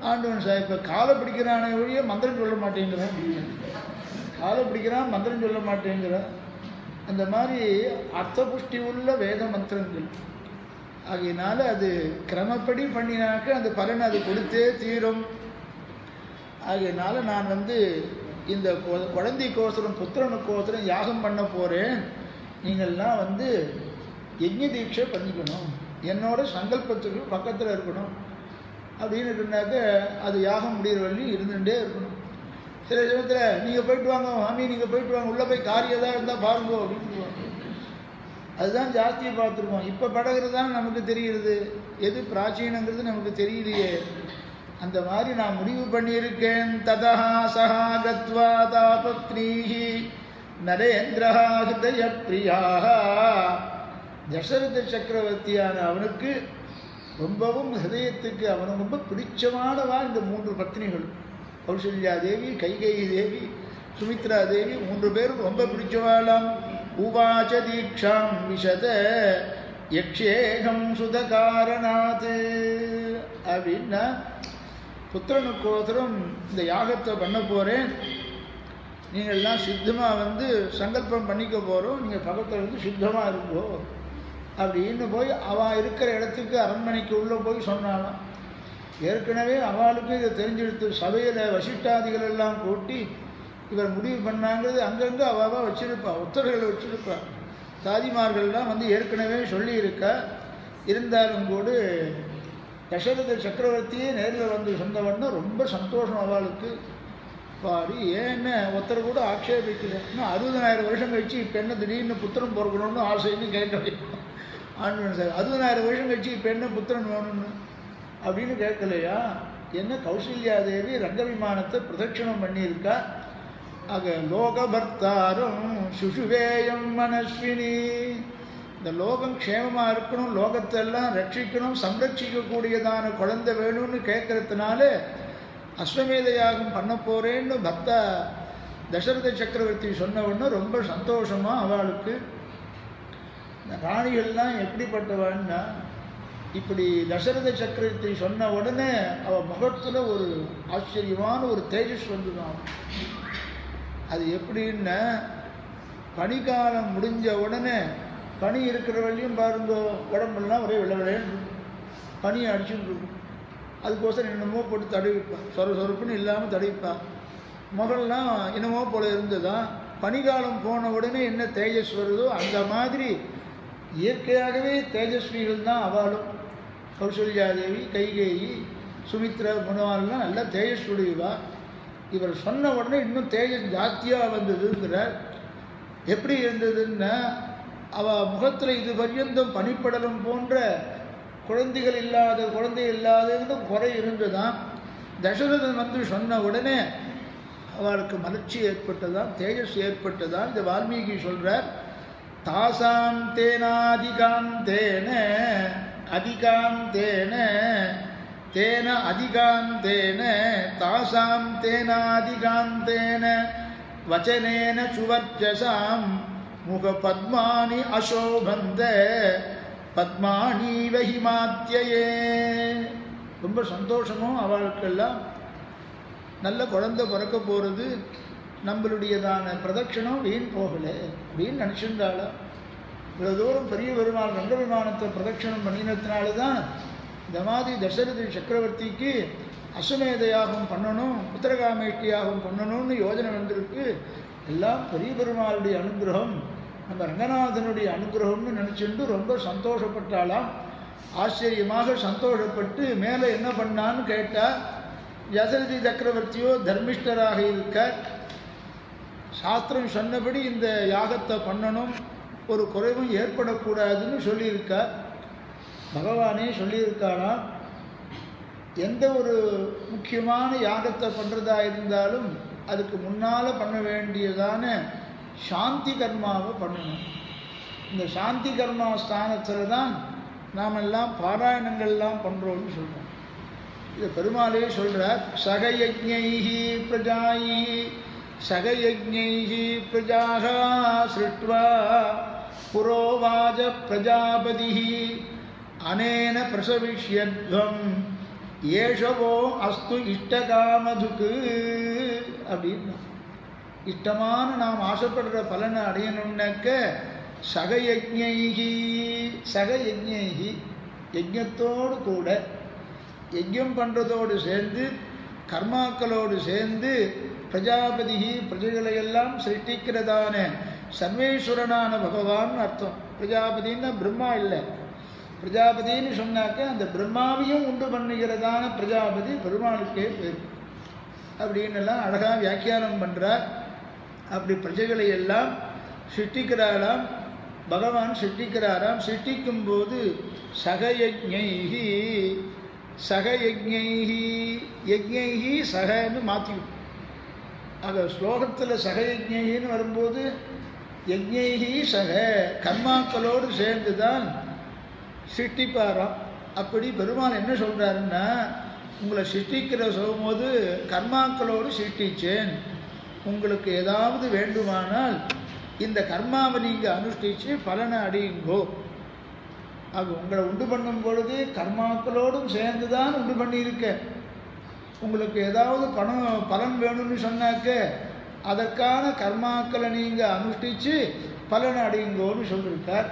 ஆண்டவன் சார் இப்போ காலை பிடிக்கிறானே ஒழிய மந்திரம் சொல்ல மாட்டேங்கிறான், காலை பிடிக்கிறான் மந்திரம் சொல்ல மாட்டேங்கிறான். அந்த மாதிரி அர்த்த புஷ்டி உள்ள வேத மந்திரங்கள். ஆகையினால அது கிரமப்படி பண்ணினாக்க அந்த பலன் அது கொடுத்தே தீரும். ஆகையினால நான் இந்த குழந்தைக்கோசரம் புத்திரனுக்கோசரம் யாகம் பண்ண போகிறேன், நீங்கள்லாம் யஜ்ஞ தீட்சை பண்ணிக்கணும், என்னோட சங்கல்பத்துக்கு பக்கத்தில் இருக்கணும் அப்படின்னு சொன்னாக்க அது யாகம் முடிகிற வழி இருந்துகிட்டே இருக்கணும். சில சமயத்தில் நீங்கள் போயிட்டு வாங்க மாமி, நீங்கள் போயிட்டு வாங்க, உள்ளே போய் காரியம் தான் இருந்தால் பாருங்கோ அப்படின்னு. அதுதான் ஜாஸ்தியை பார்த்துருக்கோம். இப்போ பழகிறது தான் நமக்கு தெரிகிறது, எது பிராச்சீனங்கிறது நமக்கு தெரியலையே. அந்த மாதிரி நான் முடிவு பண்ணியிருக்கேன். ததா சஹா கத்வா தாபத்ரீஹி நரேந்திரஹா ஹிருதய பிரியாக. தசரத சக்கரவர்த்தியான அவனுக்கு ரொம்பவும் ஹிருதயத்துக்கு அவனுக்கு ரொம்ப பிடிச்சமானவா இந்த 3 பத்னிகள். கௌசல்யா தேவி, கைகேயி தேவி, சுமித்ரா தேவி, 3 பேரும் ரொம்ப பிடிச்சவாளாம். உவாச்ச தீக்ஷாம் விஷத யக்ஷேகம் சுதகாரணாத் அப்படின்னா, புத்திரனுக்கோசரம் இந்த யாகத்தை பண்ண போகிறேன், நீங்கள்லாம் சித்தமாக சங்கல்பம் பண்ணிக்க போகிறோம், நீங்கள் பக்கத்தில் சித்தமாக இருக்கோ அப்படின்னு போய் அவள் இருக்கிற இடத்துக்கு அரண்மனைக்கு உள்ளே போய் சொன்னாலும். ஏற்கனவே அவளுக்கு இதை தெரிஞ்செடுத்து சபையில் வசிஷ்டாதிகள் எல்லாம் கூட்டி இவர் முடிவு பண்ணாங்கிறது அங்கங்கே அவாவா வச்சுருப்பா, உத்தரவுகளை வச்சுருப்பா. தாதிமார்கள்லாம் ஏற்கனவே சொல்லியிருக்கா. இருந்தாலும் கூட தசரத சக்கரவர்த்தியே நேரில் சொன்னவன்னா ரொம்ப சந்தோஷம் அவளுக்கு. பாரு ஏன்னு ஒருத்தர் கூட ஆட்சேபிக்கல. இன்னும் 60,000 வருஷம் கழிச்சு இப்போ என்ன திடீர்னு புத்திரன் பிறக்கணும்னு ஆசைன்னு கேட்க வைக்கும் ஆண்டவன் சார். 60,000 வருஷம் கழிச்சு இப்போ என்ன புத்திரன் வேணும்னு அப்படின்னு கேட்கலையா? என்ன கௌசல்யா தேவி ரங்க விமானத்தை பிரதட்சணம் பண்ணியிருக்கா. ஆக லோகபர்த்தாரும் சுஷுவேயம் மனஸ்வினி, இந்த லோகம் க்ஷேமமாக இருக்கணும், லோகத்தெல்லாம் ரட்சிக்கணும், சம்ரட்சிக்கக்கூடியதான குழந்தை வேணும்னு கேட்கறதுனால அஸ்வமேத யாகம் பண்ண போகிறேன்னு பக்தா தசரத சக்கரவர்த்தி சொன்ன உடனே ரொம்ப சந்தோஷமாக அவளுக்கு. இந்த ராணிகள்லாம் எப்படிப்பட்டவான்னா, இப்படி தசரத சக்கரவர்த்தி சொன்ன உடனே அவள் முகத்தில் ஒரு ஆச்சரியமான ஒரு தேஜஸ் வந்துதான். அது எப்படின்னா, பனிக்காலம் முடிஞ்ச உடனே பனி இருக்கிற வழியும் பாருங்க உடம்பெல்லாம் ஒரே விளவிளேன்னு பனியை அடிச்சுட்டு இருக்கும். அதுக்கோசரம் என்னமோ போட்டு தடவிப்பான், சொரப்புன்னு இல்லாமல் தடவிப்பான். முகல்லாம் என்னமோ போல இருந்ததுதான். பனிக்காலம் போன உடனே என்ன தேஜஸ் வருதோ அந்த மாதிரி இயற்கையாகவே தேஜஸ்விகள் தான் அவளும். கௌசல்யாதேவி, கைகேயி, சுமித்ரா, முனவால்லாம் நல்லா தேஜஸ்வியுடையவா. இவர் சொன்ன உடனே இன்னும் தேஜஸ் ஜாஸ்தியாக வந்ததுங்கிறார். எப்படி இருந்ததுன்னா, அவள் முகத்தில் இது பர்யந்தம் பனிப்படலம் போன்ற குழந்தை இல்லாததுன்னு குறை இருந்துதான். தசரதன் சொன்ன உடனே அவளுக்கு மலர்ச்சி ஏற்பட்டதான், தேஜஸ் ஏற்பட்டதான். இந்த வால்மீகி சொல்கிறார், தாசாம் தேனாதிகாந்தேன அதிகாந்தேன தேன அதிகாந்தேன தாசாம் தேனாதிகாந்தேன வச்சனேன சுவர்ச்சசாம் முக பத்மானி அசோபந்த பத்மானி வஹிமாத்யே. ரொம்ப சந்தோஷமும் அவளுக்கெல்லாம். நல்ல குழந்தை பிறக்க போகிறது, நம்மளுடையதான பிரதட்சணம் வீண் போகலை அப்படின்னு நினச்சிருந்தாலும். இவ்வளோ தூரம் பெரிய பெருமாள் ரங்க விமானத்தை பிரதட்சணம் பண்ணினதுனால தான் இந்த மாதிரி தசரத சக்கரவர்த்திக்கு அஸ்வமேத யாகம் பண்ணணும், புத்திரகாமேஷ்டி யாகம் பண்ணணும்னு யோஜனை வந்திருக்கு. எல்லாம் பெரிய பெருமாளுடைய அனுகிரகம், நம்ம ரங்கநாதனுடைய அனுகிரகம்னு நினச்சிட்டு ரொம்ப சந்தோஷப்பட்டாலாம். ஆச்சரியமாக சந்தோஷப்பட்டு மேலே என்ன பண்ணான்னு கேட்டால், தசரதி சக்கரவர்த்தியோ தர்மிஷ்டராக இருக்க, சாஸ்திரம் சொன்னபடி இந்த யாகத்தை பண்ணணும், ஒரு குறைவும் ஏற்படக்கூடாதுன்னு சொல்லியிருக்கார். பகவானே சொல்லியிருக்காராம், எந்த ஒரு முக்கியமான யாகத்தை பண்ணுறதா இருந்தாலும் அதுக்கு முன்னால் பண்ண வேண்டியதான சாந்தி கர்மாவை பண்ணணும். இந்த சாந்தி கர்மா ஸ்தானத்தில் தான் நாமெல்லாம் பாராயணங்கள்லாம் பண்ணுறோம்னு சொல்கிறோம். இது பெருமாளே சொல்கிறார், சகயஜ்ஞைஹி பிரஜாயி சகயஜ்ஞைஹி பிரஜாஹ ஸ்ருட்வா புரோவாஜ பிரஜாபதிஹி அனேன பிரசவிஷ்யத்வம் ஏஷவோ அஸ்து இஷ்டகாமதுக்கு அப்படின்னு. இஷ்டமான நாம் ஆசைப்படுற பலனை அடையணும்னாக்க சகயஜ்ஞைஹி சகயஜ்ஞைஹி யஜ்ஞத்தோடு கூட யஜ்ஞம் பண்ணுறதோடு சேர்ந்து கர்மாக்களோடு சேர்ந்து பிரஜாபதிஹி பிரஜைகளையெல்லாம் சிருஷ்டிக்கிறதான சர்வேஸ்வரனான பகவான் அர்த்தம். பிரஜாபதின்னா பிரம்மா இல்லை, பிரஜாபதின்னு சொன்னாக்க அந்த பிரம்மாவையும் உண்டு பண்ணுகிறதான பிரஜாபதி பெருமாளுக்கே பேர் அப்படின்னு எல்லாம் அழகாக வியாக்கியானம் பண்ணுறார். அப்படி பிரஜைகளை எல்லாம் சிருஷ்டிக்கிறாராம், பகவான் சிருஷ்டிக்கிறாராம். சிருஷ்டிக்கும் போது சகயஜ்ஞைஹி சகயஜ்ஞைஹி யஜ்ஞைஹி சகன்னு மாற்றிக்கும். ஆக ஸ்லோகத்தில் சகயஜ்ஞைன்னு வரும்போது யஜ்ஞைஹி சக கர்மாக்களோடு சேர்ந்து தான் சிருஷ்டிப்பாராம். அப்படி பெருமாள் என்ன சொல்கிறாருன்னா, உங்களை சிருஷ்டிக்கிற சொல்லும்போது கர்மாக்களோடு சிருஷ்டிச்சேன், உங்களுக்கு ஏதாவது வேண்டுமானால் இந்த கர்மாவை நீங்கள் அனுஷ்டித்து பலனை அடையுங்கோ. ஆக உங்களை உண்டு பண்ணும் பொழுது கர்மாக்களோடும் சேர்ந்து தான் உண்டு பண்ணியிருக்க. உங்களுக்கு ஏதாவது பலன் வேணும்னு சொன்னாக்க அதற்கான கர்மாக்களை நீங்கள் அனுஷ்டித்து பலனை அடையுங்கோன்னு சொல்லியிருக்கார்.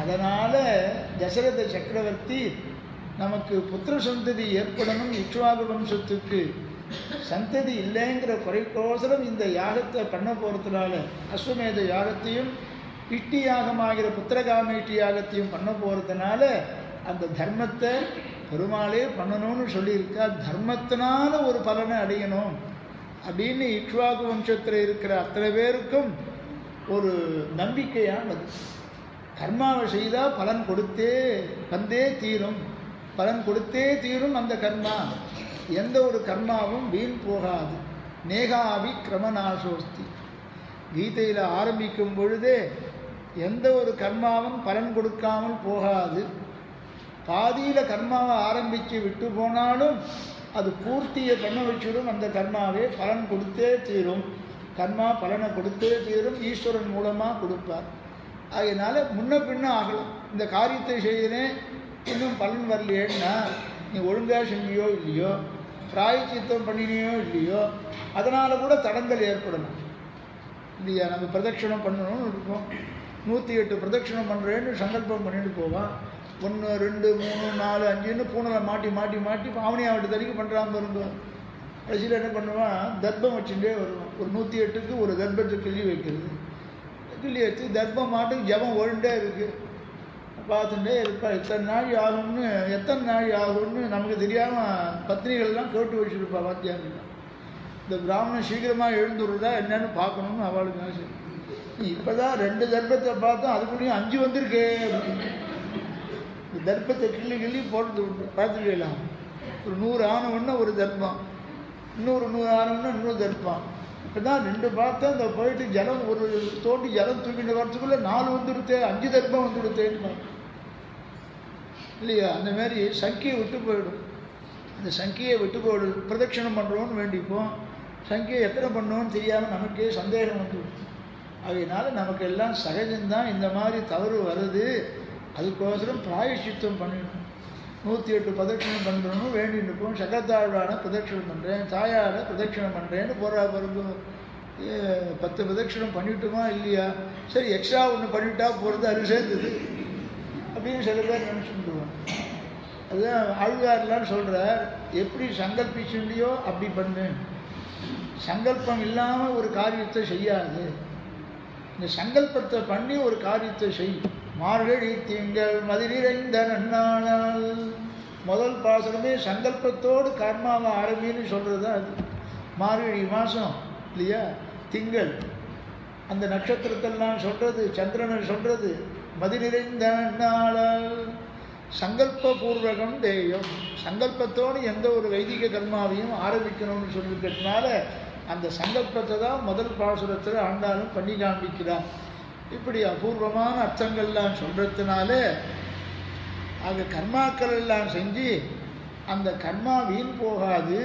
அதனால் தசரத சக்கரவர்த்தி நமக்கு புத்திர சந்ததி ஏற்படணும், இக்ஷ்வாகு வம்சத்துக்கு சந்ததி இல்லைங்கிற குறைக்கோசரம் இந்த யாகத்தை பண்ண போகிறதுனால அஸ்வமேத யாகத்தையும் இட்டி யாகமாகிற புத்திரகாமேட்டி யாகத்தையும் பண்ண போகிறதுனால அந்த தர்மத்தை பெருமாளே பண்ணணும்னு சொல்லியிருக்கா. தர்மத்தினால ஒரு பலனை அடையணும் அப்படின்னு இக்ஷ்வாகு வம்சத்தில் இருக்கிற அத்தனை பேருக்கும் ஒரு நம்பிக்கையானது. கர்மாவை செய்தால் பலன் கொடுத்தே வந்தே தீரும், பலன் கொடுத்தே தீரும். அந்த கர்மா எந்த ஒரு கர்மாவும் வீண் போகாது. நேகாவி கிரமநாசோஸ்தி கீதையில் ஆரம்பிக்கும் பொழுதே எந்த ஒரு கர்மாவும் பலன் கொடுக்காமல் போகாது. பாதியில் கர்மாவை ஆரம்பித்து விட்டு போனாலும் அது பூர்த்தியை பண்ண வச்சிடும். அந்த கர்மாவே பலன் கொடுத்தே தீரும். கர்மா பலனை கொடுத்தே தீரும், ஈஸ்வரன் மூலமாக கொடுப்பார். அதனால் முன்ன பின்ன ஆகலாம். இந்த காரியத்தை செய்யறேன் இன்னும் பலன் வரலையேன்னா நீ ஒழுங்காக செஞ்சியோ இல்லையோ, பிராயச்சித்தம் பண்ணினியோ இல்லையோ, அதனால் கூட தடங்கள் ஏற்படணும் இல்லையா. நம்ம பிரதட்சணம் பண்ணணும்னு இருக்கும், 108 பிரதட்சணம் பண்ணுறேன்னு சங்கல்பம் பண்ணிட்டு போவான். 1 2 3 4 5ன்னு பூனலை மாட்டி மாட்டி மாட்டி பாவனி ஆவட்டு தடிக்கு பண்ணுறாம இருந்தோம். கடைசியில் என்ன பண்ணுவான், தர்ப்பம் வச்சுட்டே வருவான். ஒரு 108க்கு ஒரு தர்ப்பத்தை கிள்ளி வைக்கிறது, கிள்ளி வச்சு தர்ப்பம் மாட்டுக்கு ஜபம் ஓடிண்டே இருக்குது. பார்த்துட்டே இருப்பா. எத்தனை நாள் ஆகும்னு நமக்கு தெரியாமல் பத்னிகள்லாம் கேட்டு வச்சுருப்பா வாத்தியார்கள். இந்த பிராமணன் சீக்கிரமாக எழுந்துடுறதா என்னன்னு பார்க்கணும்னு அவளுக்கு ஆசை. இப்போ தான் 2 தர்ப்பத்தை பார்த்தோம், அதுக்குள்ளேயும் 5 வந்திருக்கே அப்படின்னு இந்த தர்ப்பத்தை கிள்ளி கிள்ளி போட்டு பார்த்துக்கலாம். ஒரு 100 ஆனவுன்னா ஒரு தர்ப்பம், இன்னொரு 100 ஆனவுன்னா இன்னொரு தர்ப்பம். இப்போ தான் 2 பார்த்தா இந்த போயிட்டு ஜலம் ஒரு தோண்டி ஜலம் தூக்கிட்டு வரத்துக்குள்ளே 4 வந்துடுத்தே, 5 தர்ப்பம் வந்துடுத்தேன்னு இல்லையா. அந்த மாதிரி சங்கியை விட்டு போயிடும். அந்த சங்கியை விட்டு போயிடும். பிரதட்சணம் பண்ணுறோன்னு வேண்டிப்போம், சங்கியை எத்தனை பண்ணோன்னு தெரியாமல் நமக்கே சந்தேகம் வந்துடும். அதனால நமக்கு எல்லாம் சகஜம்தான் இந்த மாதிரி தவறு வருது. அதுக்கோசரம் பிராயச்சித்தம் பண்ணிடணும். 108 பிரதட்சணம் பண்ணுறோன்னு வேண்டிட்டு இருப்போம். சகத்தாழ்வான பிரதட்சணம் பண்ணுறேன், தாயார பிரதட்சணம் பண்ணுறேன்னு போகிறா பிறகு 10 பிரதட்சணம் பண்ணிவிட்டுமா இல்லையா, சரி எக்ஸ்ட்ரா ஒன்று பண்ணிட்டா போகிறது அது சேர்ந்தது அப்படின்னு சில பேர் நினச்சிட்டுருவோம். அதுதான் ஆழ்வார்லாம் சொல்கிறார், எப்படி சங்கல்பிச்சுண்டியோ அப்படி பண்ணு, சங்கல்பம் இல்லாமல் ஒரு காரியத்தை செய்யாது. இந்த சங்கல்பத்தை பண்ணி ஒரு காரியத்தை செய். மார்கழி திங்கள் மதிலிறைந்த நன்னாளால் முதல் பாசனமே சங்கல்பத்தோடு கர்மாவை ஆரம்பின்னு சொல்கிறது தான் அது. மார்கழி மாதம் இல்லையா, திங்கள் அந்த நட்சத்திரத்தெல்லாம் சொல்கிறது, சந்திரனை சொல்கிறது, மதி நிறைந்த நன்னாளால் சங்கல்ப பூர்வகம் தேயம். சங்கல்பத்தோடு எந்த ஒரு வைதிக கர்மாவையும் ஆரம்பிக்கணும்னு சொல்லியிருக்கிறதுனால அந்த சங்கல்பத்தை தான் முதல் பாசுரத்தில் ஆண்டாலும் பண்ணி காண்பிக்கிறார். இப்படி அபூர்வமான அர்த்தங்கள்லாம் சொல்கிறதுனால ஆக கர்மாக்கள் எல்லாம் செஞ்சு அந்த கர்மா வீண் போகாது.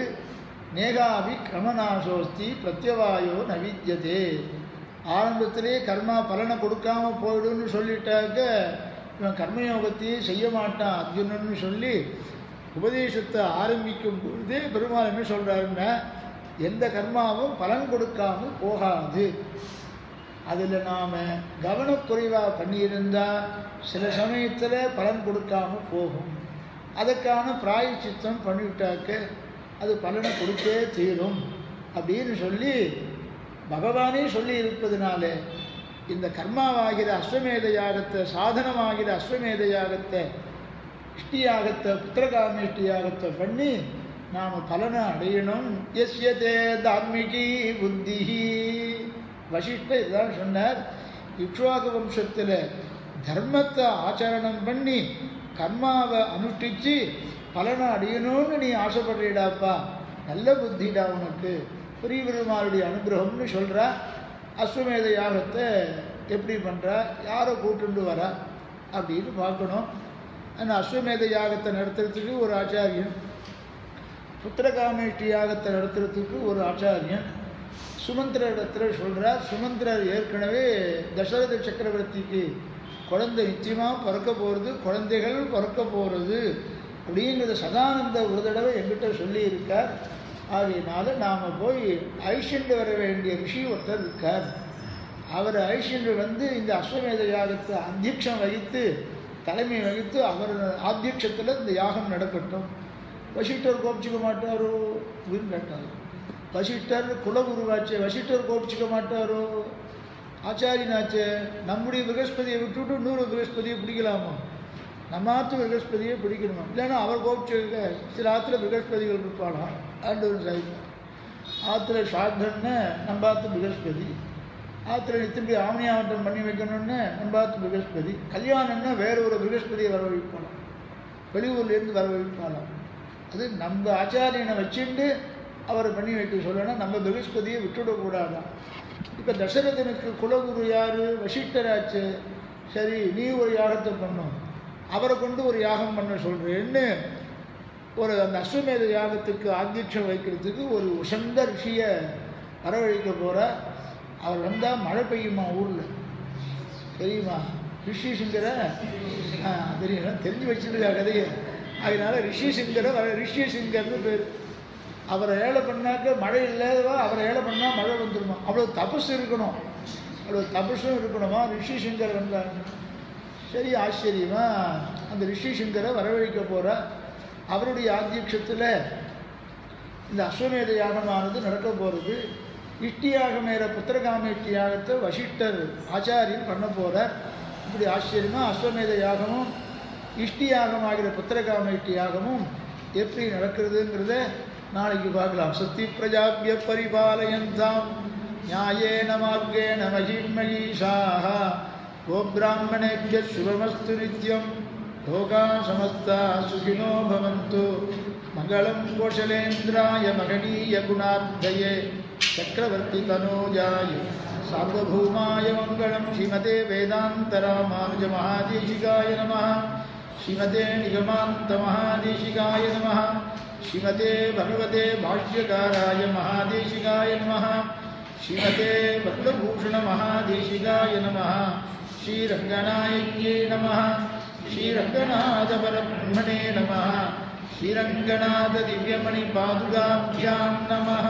நேகாவி கிரமநாசோஸ்தி பிரத்யவாயோ நவித்யதே. ஆரம்பத்திலே கர்மா பலனை கொடுக்காம போயிடுன்னு சொல்லிட்டாக்க இவன் கர்மயோகத்தையே செய்ய மாட்டான் அர்ஜுனன்னு சொல்லி உபதேசத்தை ஆரம்பிக்கும் பொழுதே பெருமாள் என்ன சொல்கிறாருன்னா, எந்த கர்மாவும் பலன் கொடுக்காமல் போகாது. அதில் நாம் கவனக்குறைவாக பண்ணியிருந்தால் சில சமயத்தில் பலன் கொடுக்காமல் போகும். அதுக்கான பிராயச்சித்தம் பண்ணிவிட்டாக்க அது பலனை கொடுத்தே தீரும் அப்படின்னு சொல்லி பகவானே சொல்லி இருப்பதனால இந்த கர்மாவாகிற அஸ்வமேத யாகத்தை, சாதனமாகிற அஸ்வமேத யாகத்தை, இஷ்டியாகத்தை, புத்திரகாமேஷ்டியாகத்தை பண்ணி நாம் பலனை அடையணும். எஸ்யதே தார்மிகி புத்தி. வசிஷ்டர் இதுதான் சொன்னார். இக்ஷ்வாகு வம்சத்தில் தர்மத்தை ஆச்சரணம் பண்ணி கர்மாவை அனுஷ்டிச்சு பலனை அடையணும்னு நீ ஆசைப்படுறீடாப்பா, நல்ல புத்திடா உனக்கு, பெரிய பெருமாளுடைய அனுகிரகம்னு சொல்கிறா. அஸ்வமேத யாகத்தை எப்படி பண்ணுறா, யாரை கூட்டுண்டு வரா அப்படின்னு பார்க்கணும். அந்த அஸ்வமேத யாகத்தை நடத்துறதுக்கு ஒரு ஆச்சாரியன், புத்திரகாமேஷ்டி யாகத்தை நடத்துறதுக்கு ஒரு ஆச்சாரியன். சுமந்திர இடத்துல சொல்கிறார். சுமந்திரர் ஏற்கனவே தசரத சக்கரவர்த்திக்கு குழந்தை நிச்சயமாக பிறக்க போகிறது, குழந்தைகள் பிறக்க போகிறது அப்படிங்கிறத சதானந்த ஒரு தடவை எங்கிட்ட சொல்லியிருக்கார். ஆகையினால நாம் போய் ஐஷண்டு வர வேண்டிய ரிஷி ஒருத்தர் இருக்கார். அவர் ஐஷண்டு வந்து இந்த அஸ்வமேத யாகத்தை அத்தியட்சம் வகித்து, தலைமை வகித்து அவர் ஆத்தியட்சத்தில் இந்த யாகம் நடக்கட்டும். வசிஷ்டர் கோபிச்சிக்க மாட்டாரோ அப்படின்னு கேட்டார். வசிஷ்டர் குலகுருவாச்சே, வசிஷ்டர் கோபிச்சிக்க மாட்டாரோ, ஆச்சாரியனாச்சே. நம்முடைய பிரகஸ்பதியை விட்டுவிட்டு இன்னொரு பிரகஸ்பதியை பிடிக்கலாமா? நம்ம ஆற்று பிரகஸ்பதியை பிடிக்கணுமா? இல்லைன்னா அவர் கோபிச்சுக்க. சில ஆற்றுல பிரகஸ்பதிகள் இருப்பாளாம். ஆண்டவர் சாய்ப்பார். ஆற்றுல சாத்தன்னு நம்ம ஆற்று பிரகஸ்பதி, ஆற்றுல நித்தியப்படி ஆவணியாவட்டம் பண்ணி வைக்கணும்னு நம்ம ஆற்று பிரகஸ்பதி, கல்யாணம்னா வேற ஒரு பிரகஸ்பதியை வரவழைப்பாளாம், வெளியூர்லேருந்து வரவழைப்பாளாம். அது நம்ம ஆச்சாரியனை வச்சுட்டு அவரை பண்ணி வைக்க சொல்லணும். நம்ம பிரகஸ்பதியை விட்டுவிடக்கூடாதான். இப்போ தசரதனுக்கு குலகுரு யார்? வசிஷ்டராச்சு. சரி, நீ ஒரு யாகத்தை பண்ணும், அவரை கொண்டு ஒரு யாகம் பண்ண சொல்கிறேன்னு ஒரு அந்த அஸ்வமேத யாகத்துக்கு ஆத்தியட்சம் வைக்கிறதுக்கு ஒரு உசந்த ரிஷியை வரவழைக்க போகிற. அவர் வந்தால் மழை பெய்யுமா ஊரில், தெரியுமா? ரிஷி சிங்கரை தெரியும், தெரிஞ்சு வச்சுருக்கா கதையை. அதனால ரிஷி சிங்கரை ரிஷி சிங்கர்னு பேர். அவரை ஏழை பண்ணாக்க மழை இல்லாதவா, அவரை ஏழை பண்ணால் மழை வந்துடுமா. அவ்வளோ தபஸ் இருக்கணும், அவ்வளோ தபஸும் இருக்கணுமா. ரிஷி சிங்கர் வந்தார். சரி, ஆச்சரியமாக அந்த ரிஷி சிங்கரை வரவழைக்க போகிற. அவருடைய ஆத்தியட்சத்தில் இந்த அஸ்வமேத யாகமானது நடக்க போகிறது. இஷ்டியாகமேற புத்திரகாமேஷ்டி யாகத்தை வசிஷ்டர் ஆச்சாரியன் பண்ண போகிறார். இப்படி ஆச்சரியமாக அஸ்வமேத யாகமும் இஷ்டியாகமாகிற புத்திரகாமேஷ்டி யாகமும் எப்படி நடக்கிறதுங்கிறத நாளைக்கு பார்க்கலாம். சத்தி பிரஜாபிய பரிபாலயந்தாம் நியாயேன மார்கேண மகிமயீஷாஹ கோப்ராஹ்மணேபிய சுபமஸ்து நித்யம் லோகா சமஸ்தா சுகினோ பவந்து மங்களம் கோஷலேந்திராய மகனீய குணார்த்தயே சக்கரவர்த்தி தனூஜாய சார்வபௌமாய மங்களம். ஸ்ரீமதே வேதாந்தராமானுஜ மகாதேசிகாய நமः. ஸ்ரீமதே நிகமாந்த மகாதேசிகாய நமः. ஸ்ரீமதே பகவதே பாஷ்யகாராய மகாதேசிகாய நமः. ஸ்ரீமதே பத்மபூஷண மகாதேசிகாய நமः. ஸ்ரீரங்கநாயக்யே நமः. ஸ்ரீரங்கநாத பரபிரம்மணே நமः. ஸ்ரீரங்கநாத திவ்யமணி பாதுகாभ्यां நமः.